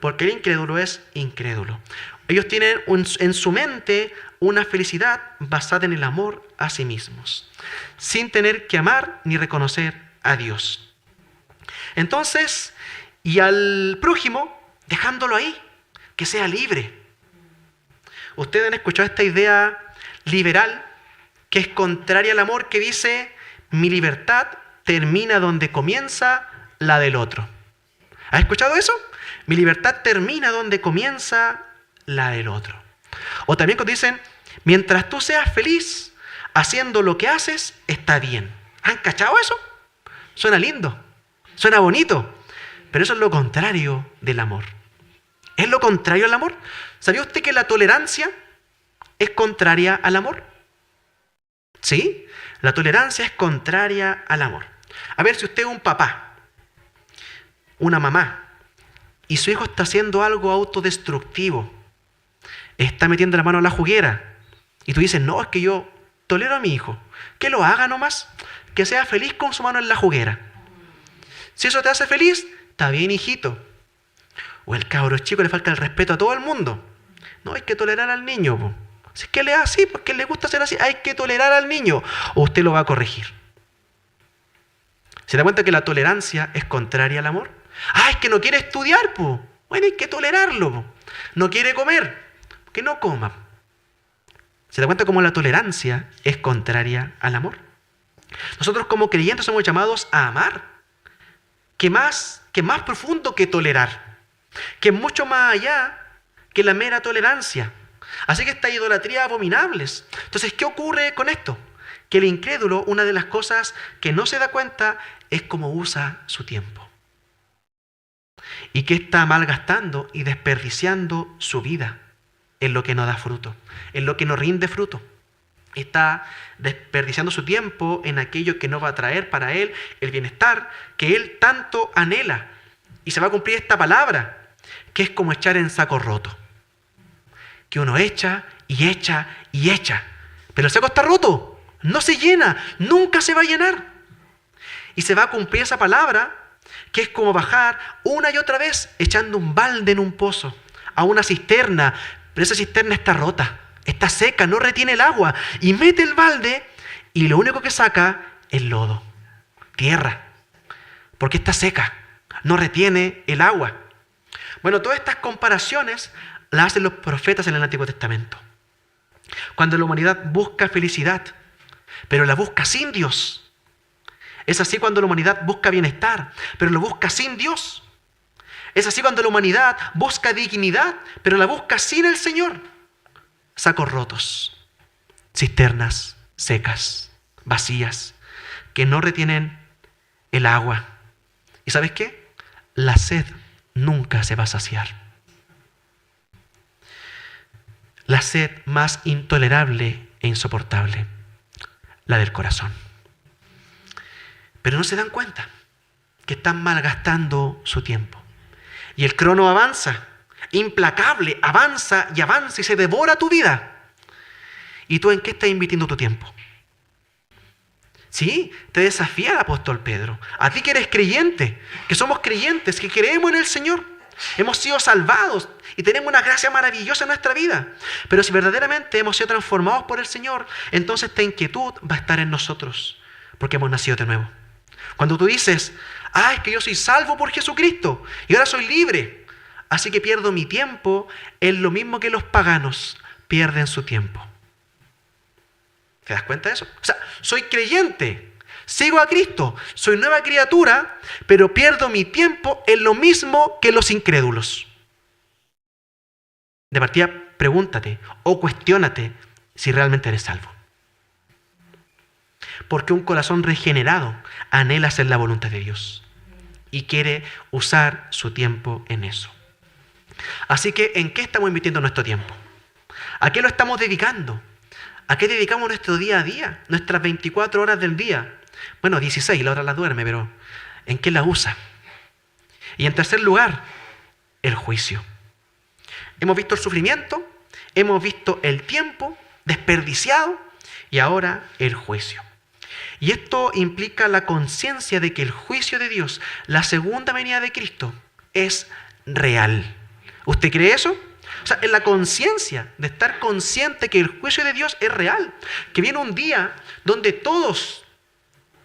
porque el incrédulo es incrédulo. Ellos tienen en su mente una felicidad basada en el amor a sí mismos, sin tener que amar ni reconocer a Dios. Entonces, y al prójimo, dejándolo ahí, que sea libre. Ustedes han escuchado esta idea liberal, que es contraria al amor, que dice, mi libertad termina donde comienza la del otro. ¿Has escuchado eso? Mi libertad termina donde comienza la del otro. O también cuando dicen, mientras tú seas feliz haciendo lo que haces, está bien. ¿Han cachado eso? Suena lindo, suena bonito. Pero eso es lo contrario del amor. ¿Es lo contrario al amor? ¿Sabía usted que la tolerancia es contraria al amor? ¿Sí? La tolerancia es contraria al amor. A ver, si usted es un papá, una mamá, y su hijo está haciendo algo autodestructivo, está metiendo la mano en la juguera, y tú dices, no, es que yo tolero a mi hijo, que lo haga nomás, que sea feliz con su mano en la juguera. Si eso te hace feliz, está bien, hijito. O el cabro chico le falta el respeto a todo el mundo. No, hay que tolerar al niño. Po. Si es que le hace así, porque le gusta hacer así, hay que tolerar al niño. O usted lo va a corregir. ¿Se da cuenta que la tolerancia es contraria al amor? Ah, es que no quiere estudiar, po. Bueno, hay que tolerarlo. Po. No quiere comer, que no coma. ¿Se da cuenta cómo la tolerancia es contraria al amor? Nosotros como creyentes somos llamados a amar. Que más profundo que tolerar, que es mucho más allá que la mera tolerancia. Así que estas idolatrías abominables. Entonces, ¿qué ocurre con esto? Que el incrédulo, una de las cosas que no se da cuenta es cómo usa su tiempo. Y que está malgastando y desperdiciando su vida en lo que no da fruto, en lo que no rinde fruto. Está desperdiciando su tiempo en aquello que no va a traer para él el bienestar que él tanto anhela. Y se va a cumplir esta palabra, que es como echar en saco roto. Que uno echa y echa y echa. Pero el saco está roto, no se llena, nunca se va a llenar. Y se va a cumplir esa palabra, que es como bajar una y otra vez echando un balde en un pozo, a una cisterna, pero esa cisterna está rota. Está seca, no retiene el agua. Y mete el balde y lo único que saca es lodo, tierra. porque está seca, no retiene el agua. Bueno, todas estas comparaciones las hacen los profetas en el Antiguo Testamento. Cuando la humanidad busca felicidad, pero la busca sin Dios. Es así cuando la humanidad busca bienestar, pero lo busca sin Dios. Es así cuando la humanidad busca dignidad, pero la busca sin el Señor. Sacos rotos, cisternas secas, vacías, que no retienen el agua. ¿Y sabes qué? La sed nunca se va a saciar. La sed más intolerable e insoportable, la del corazón. Pero no se dan cuenta que están malgastando su tiempo. Y el crono avanza, implacable, avanza y se devora tu vida. ¿Y tú en qué estás invirtiendo tu tiempo? Sí, te desafía el apóstol Pedro. A ti que eres creyente, que somos creyentes, que creemos en el Señor. Hemos sido salvados y tenemos una gracia maravillosa en nuestra vida. Pero si verdaderamente hemos sido transformados por el Señor, entonces esta inquietud va a estar en nosotros, porque hemos nacido de nuevo. Cuando tú dices, es que yo soy salvo por Jesucristo y ahora soy libre, así que pierdo mi tiempo en lo mismo que los paganos pierden su tiempo. ¿Te das cuenta de eso? O sea, soy creyente, sigo a Cristo, soy nueva criatura, pero pierdo mi tiempo en lo mismo que los incrédulos. De partida, pregúntate o cuestiónate si realmente eres salvo. Porque un corazón regenerado anhela hacer la voluntad de Dios y quiere usar su tiempo en eso. Así que, ¿en qué estamos invirtiendo nuestro tiempo? ¿A qué lo estamos dedicando? ¿A qué dedicamos nuestro día a día? Nuestras 24 horas del día. Bueno, 16, la hora la duerme, pero ¿en qué la usa? Y en tercer lugar, el juicio. Hemos visto el sufrimiento, hemos visto el tiempo desperdiciado y ahora el juicio. Y esto implica la conciencia de que el juicio de Dios, la segunda venida de Cristo, es real. ¿Usted cree eso? O sea, en la conciencia de estar consciente que el juicio de Dios es real, que viene un día donde todos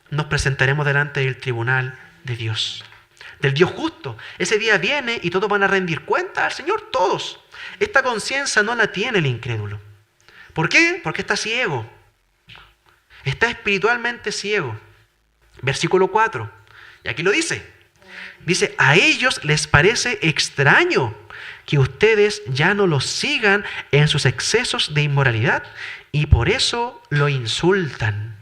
nos presentaremos delante del tribunal de Dios, del Dios justo. Ese día viene y todos van a rendir cuenta al Señor, todos. Esta conciencia no la tiene el incrédulo. ¿Por qué? Porque está ciego. Está espiritualmente ciego. Versículo 4. Y aquí lo dice. Dice, a ellos les parece extraño que ustedes ya no los sigan en sus excesos de inmoralidad y por eso lo insultan.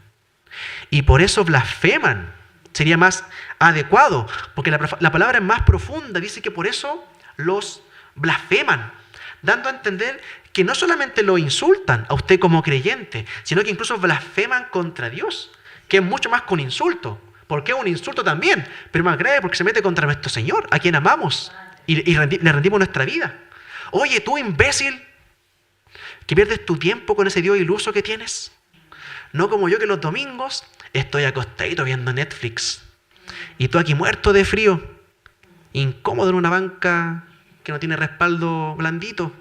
Y por eso blasfeman. Sería más adecuado, porque la palabra es más profunda. Dice que por eso los blasfeman, dando a entender que no solamente lo insultan a usted como creyente, sino que incluso blasfeman contra Dios, que es mucho más que un insulto. Porque es un insulto también, pero más grave porque se mete contra nuestro Señor, a quien amamos y le rendimos nuestra vida. Oye, tú imbécil, que pierdes tu tiempo con ese Dios iluso que tienes. No como yo, que los domingos estoy acostadito viendo Netflix y tú aquí muerto de frío, incómodo en una banca que no tiene respaldo blandito,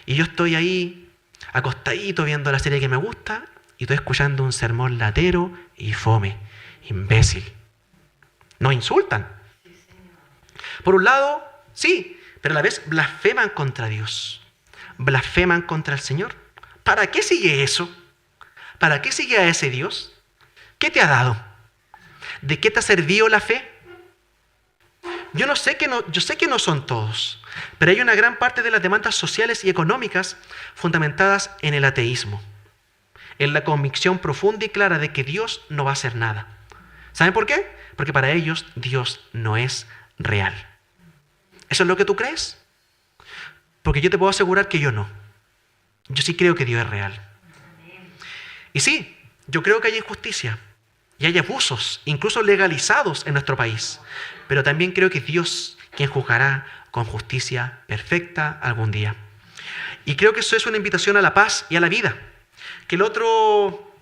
y yo estoy ahí acostadito viendo la serie que me gusta y estoy escuchando un sermón latero y fome. Imbécil. Nos insultan. Por un lado, sí, pero a la vez blasfeman contra Dios. Blasfeman contra el Señor. ¿Para qué sigue eso? ¿Para qué sigue a ese Dios? ¿Qué te ha dado? ¿De qué te ha servido la fe? Yo sé que no son todos, pero hay una gran parte de las demandas sociales y económicas fundamentadas en el ateísmo, en la convicción profunda y clara de que Dios no va a hacer nada. ¿Saben por qué? Porque para ellos Dios no es real. ¿Eso es lo que tú crees? Porque yo te puedo asegurar que yo no. Yo sí creo que Dios es real. Y sí, yo creo que hay injusticia y hay abusos, incluso legalizados en nuestro país. Pero también creo que es Dios quien juzgará con justicia perfecta algún día. Y creo que eso es una invitación a la paz y a la vida. Que el otro...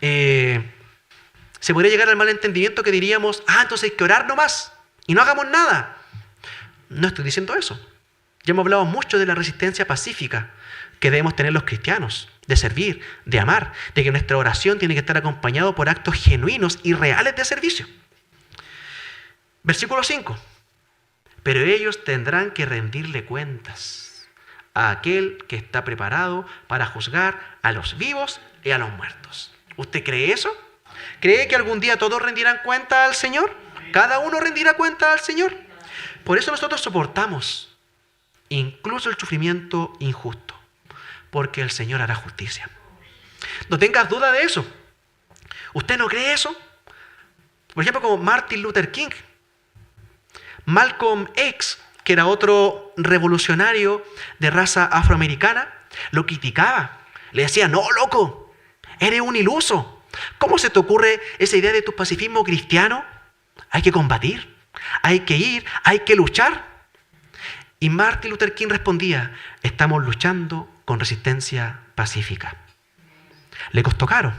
se podría llegar al malentendimiento que diríamos, entonces hay que orar nomás y no hagamos nada. No estoy diciendo eso. Ya hemos hablado mucho de la resistencia pacífica que debemos tener los cristianos, de servir, de amar, de que nuestra oración tiene que estar acompañada por actos genuinos y reales de servicio. Versículo 5. Pero ellos tendrán que rendirle cuentas a aquel que está preparado para juzgar a los vivos y a los muertos. ¿Usted cree eso? ¿Cree que algún día todos rendirán cuenta al Señor? ¿Cada uno rendirá cuenta al Señor? Por eso nosotros soportamos incluso el sufrimiento injusto, porque el Señor hará justicia. No tengas duda de eso. ¿Usted no cree eso? Por ejemplo, como Martin Luther King, Malcolm X, que era otro revolucionario de raza afroamericana, lo criticaba. Le decía, no, loco, eres un iluso. ¿Cómo se te ocurre esa idea de tu pacifismo cristiano? Hay que combatir, hay que ir, hay que luchar. Y Martin Luther King respondía, estamos luchando con resistencia pacífica. Le costó caro,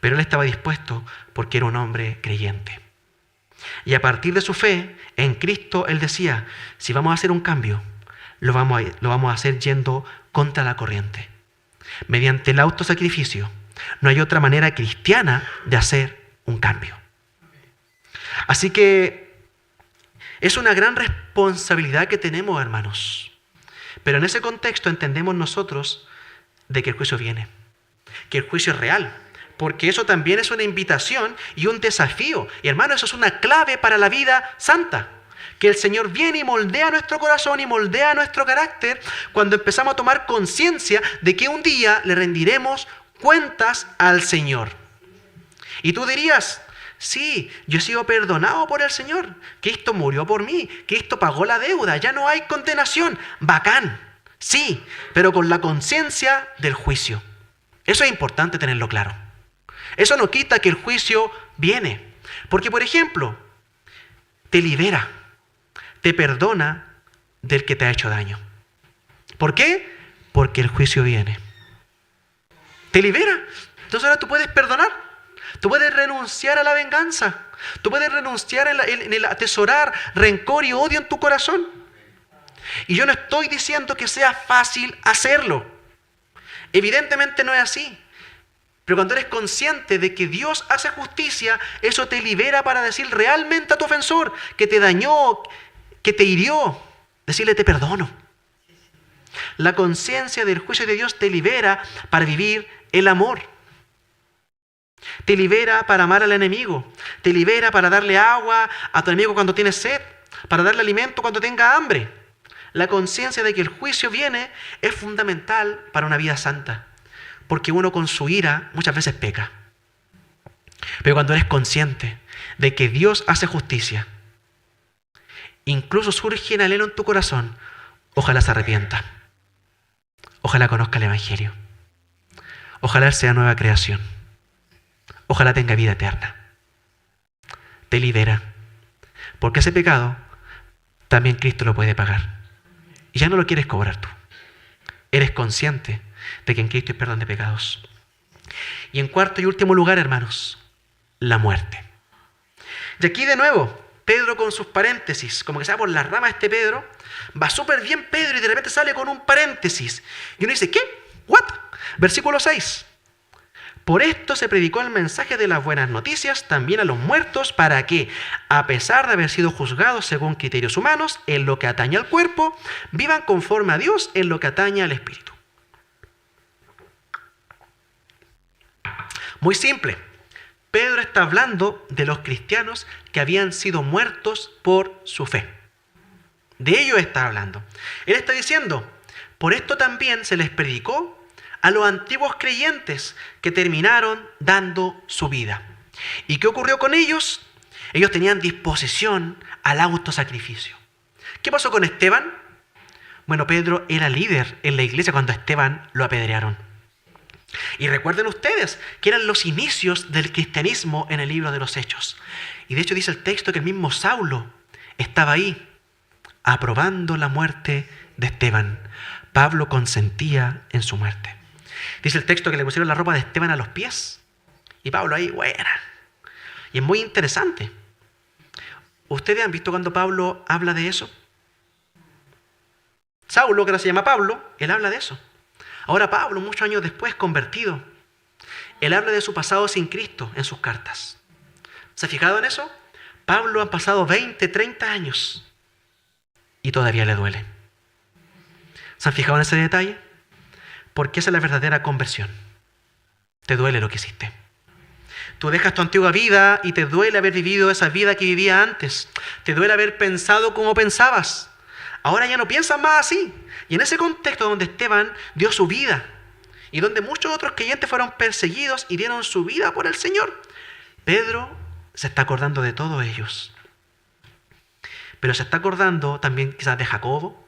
pero él estaba dispuesto porque era un hombre creyente. Y a partir de su fe en Cristo, él decía, si vamos a hacer un cambio, lo vamos a hacer yendo contra la corriente. Mediante el autosacrificio, no hay otra manera cristiana de hacer un cambio. Así que es una gran responsabilidad que tenemos, hermanos. Pero en ese contexto entendemos nosotros de que el juicio viene, que el juicio es real. Porque eso también es una invitación y un desafío. Y hermano, eso es una clave para la vida santa. Que el Señor viene y moldea nuestro corazón y moldea nuestro carácter cuando empezamos a tomar conciencia de que un día le rendiremos cuentas al Señor. Y tú dirías, sí, yo he sido perdonado por el Señor. Cristo murió por mí. Cristo pagó la deuda. Ya no hay condenación. Bacán. Sí, pero con la conciencia del juicio. Eso es importante tenerlo claro. Eso no quita que el juicio viene. Porque, por ejemplo, te libera, te perdona del que te ha hecho daño. ¿Por qué? Porque el juicio viene. Te libera. Entonces ahora tú puedes perdonar. Tú puedes renunciar a la venganza. Tú puedes renunciar en el atesorar rencor y odio en tu corazón. Y yo no estoy diciendo que sea fácil hacerlo. Evidentemente no es así. Pero cuando eres consciente de que Dios hace justicia, eso te libera para decir realmente a tu ofensor que te dañó, que te hirió, decirle te perdono. La conciencia del juicio de Dios te libera para vivir el amor. Te libera para amar al enemigo. Te libera para darle agua a tu enemigo cuando tiene sed, para darle alimento cuando tenga hambre. La conciencia de que el juicio viene es fundamental para una vida santa. Porque uno con su ira muchas veces peca. Pero cuando eres consciente de que Dios hace justicia, incluso surge el anhelo en tu corazón, ojalá se arrepienta. Ojalá conozca el Evangelio. Ojalá sea nueva creación. Ojalá tenga vida eterna. Te libera. Porque ese pecado también Cristo lo puede pagar. Y ya no lo quieres cobrar tú. Eres consciente de que en Cristo hay perdón de pecados. Y en cuarto y último lugar, hermanos, la muerte. Y aquí de nuevo, Pedro con sus paréntesis, como que se va por las ramas este Pedro, va súper bien Pedro y de repente sale con un paréntesis. Y uno dice, ¿qué? ¿What? Versículo 6. Por esto se predicó el mensaje de las buenas noticias también a los muertos para que, a pesar de haber sido juzgados según criterios humanos en lo que atañe al cuerpo, vivan conforme a Dios en lo que atañe al espíritu. Muy simple. Pedro está hablando de los cristianos que habían sido muertos por su fe. De ellos está hablando. Él está diciendo, por esto también se les predicó a los antiguos creyentes que terminaron dando su vida. ¿Y qué ocurrió con ellos? Ellos tenían disposición al autosacrificio. ¿Qué pasó con Esteban? Bueno, Pedro era líder en la iglesia cuando a Esteban lo apedrearon. Y recuerden ustedes que eran los inicios del cristianismo en el libro de los Hechos. Y de hecho dice el texto que el mismo Saulo estaba ahí aprobando la muerte de Esteban. Pablo consentía en su muerte. Dice el texto que le pusieron la ropa de Esteban a los pies. Y Pablo ahí, buena. Y es muy interesante. ¿Ustedes han visto cuando Pablo habla de eso? Saulo, que ahora se llama Pablo, él habla de eso. Ahora Pablo, muchos años después, convertido, él habla de su pasado sin Cristo en sus cartas. ¿Se ha fijado en eso? Pablo han pasado 20, 30 años y todavía le duele. ¿Se han fijado en ese detalle? Porque esa es la verdadera conversión. Te duele lo que hiciste. Tú dejas tu antigua vida y te duele haber vivido esa vida que vivía antes. Te duele haber pensado como pensabas. Ahora ya no piensas más así. Y en ese contexto donde Esteban dio su vida y donde muchos otros creyentes fueron perseguidos y dieron su vida por el Señor, Pedro se está acordando de todos ellos. Pero se está acordando también quizás de Jacobo,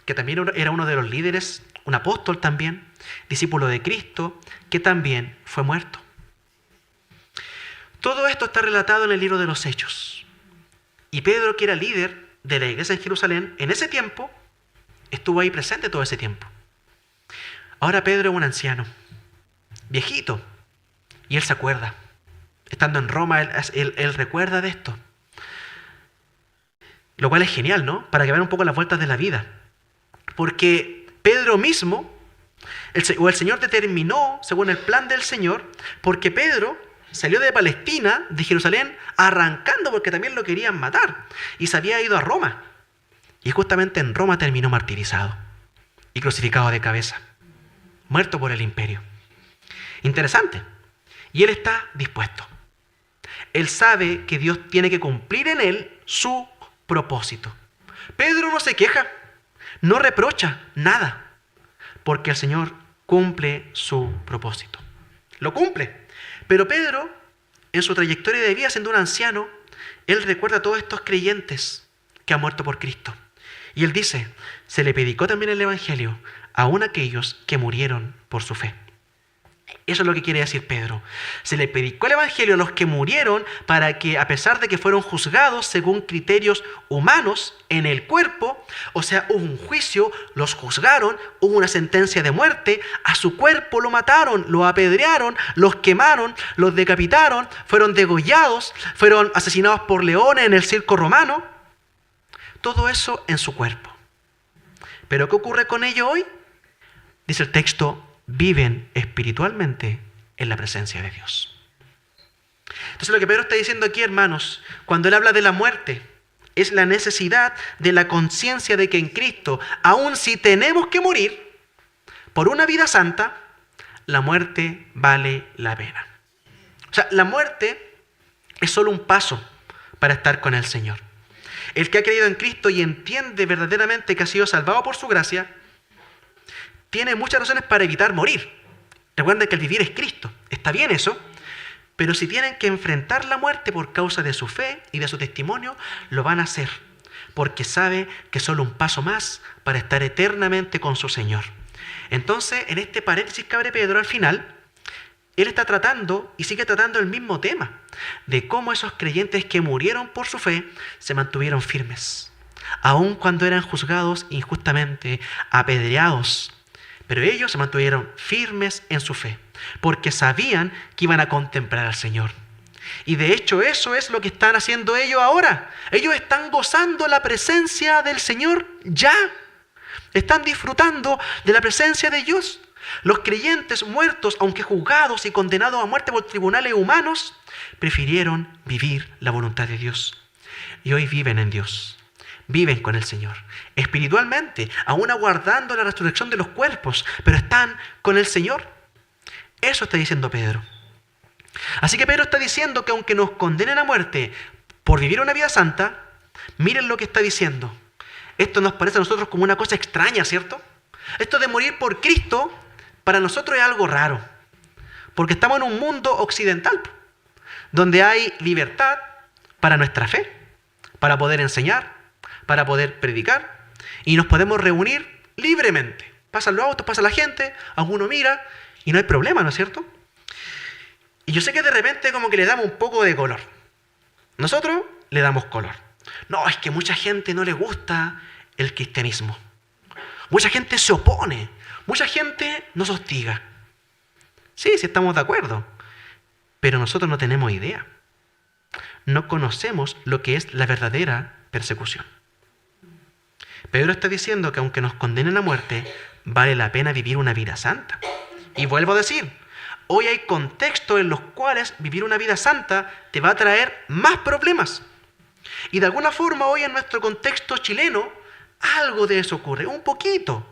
que también era uno de los líderes, un apóstol también, discípulo de Cristo, que también fue muerto. Todo esto está relatado en el libro de los Hechos. Y Pedro, que era líder de la iglesia en Jerusalén, en ese tiempo, estuvo ahí presente todo ese tiempo. Ahora Pedro es un anciano, viejito, y él se acuerda. Estando en Roma, él recuerda de esto. Lo cual es genial, ¿no? Para que vean un poco las vueltas de la vida. Porque Pedro mismo, el Señor determinó, según el plan del Señor, porque Pedro salió de Palestina, de Jerusalén, arrancando porque también lo querían matar. Y se había ido a Roma. Y justamente en Roma terminó martirizado y crucificado de cabeza. Muerto por el imperio. Interesante. Y él está dispuesto. Él sabe que Dios tiene que cumplir en él su propósito. Pedro no se queja, no reprocha nada, porque el Señor cumple su propósito. Lo cumple. Pero Pedro, en su trayectoria de vida siendo un anciano, él recuerda a todos estos creyentes que han muerto por Cristo. Y él dice, se le predicó también el Evangelio aún a aquellos que murieron por su fe. Eso es lo que quiere decir Pedro. Se le predicó el Evangelio a los que murieron para que, a pesar de que fueron juzgados según criterios humanos en el cuerpo, o sea, hubo un juicio, los juzgaron, hubo una sentencia de muerte, a su cuerpo lo mataron, lo apedrearon, los quemaron, los decapitaron, fueron degollados, fueron asesinados por leones en el circo romano. Todo eso en su cuerpo. ¿Pero qué ocurre con ello hoy? Dice el texto, viven espiritualmente en la presencia de Dios. Entonces lo que Pedro está diciendo aquí, hermanos, cuando él habla de la muerte, es la necesidad de la conciencia de que en Cristo, aun si tenemos que morir por una vida santa, la muerte vale la pena. O sea, la muerte es solo un paso para estar con el Señor. El que ha creído en Cristo y entiende verdaderamente que ha sido salvado por su gracia, tiene muchas razones para evitar morir. Recuerden que el vivir es Cristo. Está bien eso, pero si tienen que enfrentar la muerte por causa de su fe y de su testimonio, lo van a hacer, porque sabe que es solo un paso más para estar eternamente con su Señor. Entonces, en este paréntesis que abre Pedro al final, él está tratando y sigue tratando el mismo tema, de cómo esos creyentes que murieron por su fe se mantuvieron firmes, aun cuando eran juzgados injustamente, apedreados. Pero ellos se mantuvieron firmes en su fe, porque sabían que iban a contemplar al Señor. Y de hecho eso es lo que están haciendo ellos ahora. Ellos están gozando la presencia del Señor ya. Están disfrutando de la presencia de Dios. Los creyentes muertos, aunque juzgados y condenados a muerte por tribunales humanos, prefirieron vivir la voluntad de Dios. Y hoy viven en Dios. Viven con el Señor, espiritualmente, aún aguardando la resurrección de los cuerpos, pero están con el Señor. Eso está diciendo Pedro. Así que Pedro está diciendo que aunque nos condenen a muerte por vivir una vida santa, miren lo que está diciendo. Esto nos parece a nosotros como una cosa extraña, ¿cierto? Esto de morir por Cristo, para nosotros es algo raro, porque estamos en un mundo occidental, donde hay libertad para nuestra fe, para poder enseñar, para poder predicar, y nos podemos reunir libremente. Pasan los autos, pasa la gente, alguno mira, y no hay problema, ¿no es cierto? Y yo sé que de repente como que le damos un poco de color. Nosotros le damos color. No, es que mucha gente no le gusta el cristianismo. Mucha gente se opone, mucha gente nos hostiga. Sí, sí estamos de acuerdo, pero nosotros no tenemos idea. No conocemos lo que es la verdadera persecución. Pedro está diciendo que aunque nos condenen a muerte, vale la pena vivir una vida santa. Y vuelvo a decir, hoy hay contextos en los cuales vivir una vida santa te va a traer más problemas. Y de alguna forma hoy en nuestro contexto chileno, algo de eso ocurre, un poquito.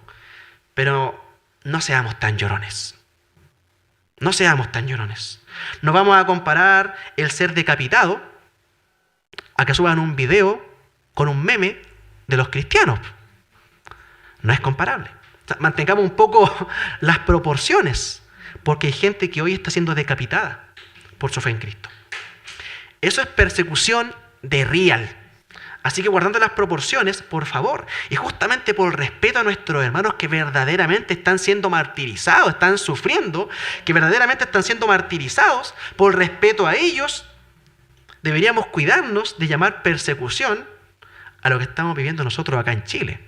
Pero no seamos tan llorones. No seamos tan llorones. No vamos a comparar el ser decapitado a que suban un video con un meme de los cristianos. No es comparable. O sea, mantengamos un poco las proporciones, porque hay gente que hoy está siendo decapitada por su fe en Cristo. Eso es persecución de real. Así que guardando las proporciones, por favor, y justamente por respeto a nuestros hermanos que verdaderamente están siendo martirizados, están sufriendo, que verdaderamente están siendo martirizados, por respeto a ellos, deberíamos cuidarnos de llamar persecución a lo que estamos viviendo nosotros acá en Chile,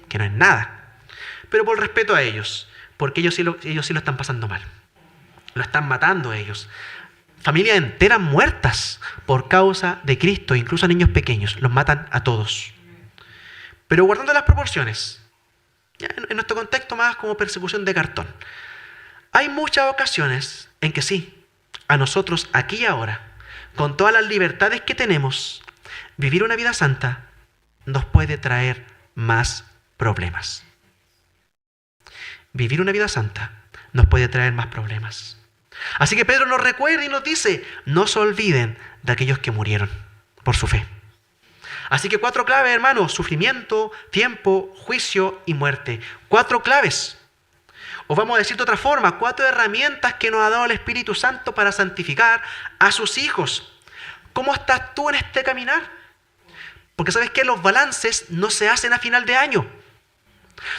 que no es nada. Pero por respeto a ellos, porque ellos sí lo están pasando mal. Lo están matando ellos. Familias enteras muertas por causa de Cristo, incluso a niños pequeños, los matan a todos. Pero guardando las proporciones, ya en nuestro contexto más como persecución de cartón. Hay muchas ocasiones en que sí, a nosotros aquí y ahora, con todas las libertades que tenemos, vivir una vida santa nos puede traer más problemas. Vivir una vida santa nos puede traer más problemas. Así que Pedro nos recuerda y nos dice, no se olviden de aquellos que murieron por su fe. Así que 4 claves, hermanos: sufrimiento, tiempo, juicio y muerte. 4 claves. O vamos a decir de otra forma, 4 herramientas que nos ha dado el Espíritu Santo para santificar a sus hijos. ¿Cómo estás tú en este caminar? Porque sabes que los balances no se hacen a final de año.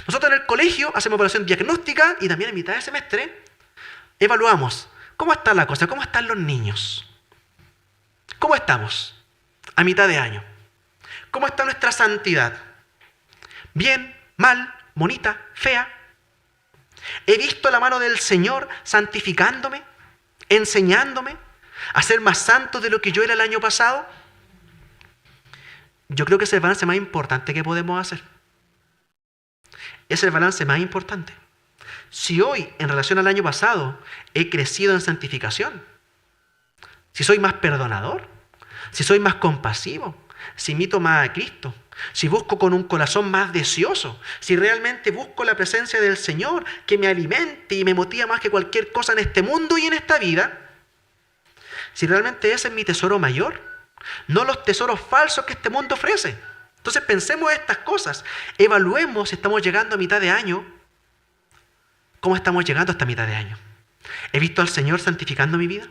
Nosotros en el colegio hacemos evaluación diagnóstica y también en mitad de semestre evaluamos cómo está la cosa, cómo están los niños. ¿Cómo estamos a mitad de año? ¿Cómo está nuestra santidad? ¿Bien, mal, bonita, fea? ¿He visto la mano del Señor santificándome, enseñándome a ser más santo de lo que yo era el año pasado? Yo creo que ese es el balance más importante que podemos hacer. Es el balance más importante. Si hoy, en relación al año pasado, he crecido en santificación, si soy más perdonador, si soy más compasivo, si imito más a Cristo, si busco con un corazón más deseoso, si realmente busco la presencia del Señor que me alimente y me motiva más que cualquier cosa en este mundo y en esta vida, si realmente ese es mi tesoro mayor, no los tesoros falsos que este mundo ofrece. Entonces pensemos estas cosas, evaluemos si estamos llegando a mitad de año. ¿Cómo estamos llegando a esta mitad de año? ¿He visto al Señor santificando mi vida?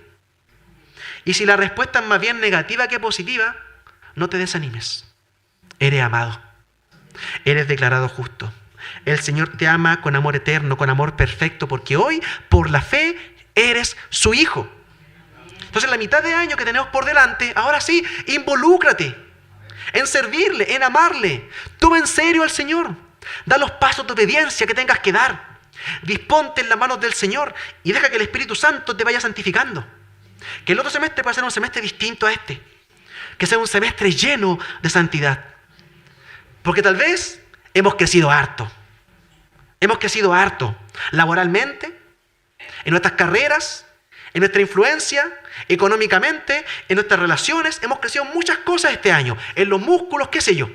Y si la respuesta es más bien negativa que positiva, no te desanimes. Eres amado. Eres declarado justo. El Señor te ama con amor eterno, con amor perfecto, porque hoy, por la fe, eres su hijo. Entonces, la mitad de año que tenemos por delante, ahora sí, involúcrate en servirle, en amarle. Toma en serio al Señor. Da los pasos de obediencia que tengas que dar. Disponte en las manos del Señor y deja que el Espíritu Santo te vaya santificando. Que el otro semestre pueda ser un semestre distinto a este. Que sea un semestre lleno de santidad. Porque tal vez hemos crecido harto. Hemos crecido harto laboralmente, en nuestras carreras, en nuestra influencia, económicamente, en nuestras relaciones. Hemos crecido en muchas cosas este año. En los músculos, qué sé yo.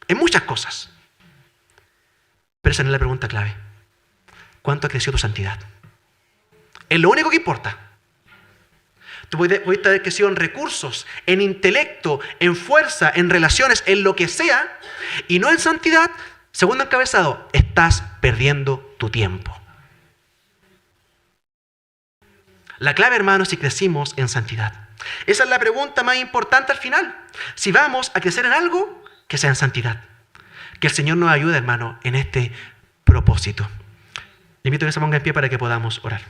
En muchas cosas. Pero esa no es la pregunta clave. ¿Cuánto ha crecido tu santidad? Es lo único que importa. Tú puedes haber crecido en recursos, en intelecto, en fuerza, en relaciones, en lo que sea, y no en santidad. Segundo encabezado, estás perdiendo tu tiempo. La clave, hermanos, si crecimos en santidad. Esa es la pregunta más importante al final. Si vamos a crecer en algo, que sea en santidad. Que el Señor nos ayude, hermano, en este propósito. Le invito a que se ponga en pie para que podamos orar.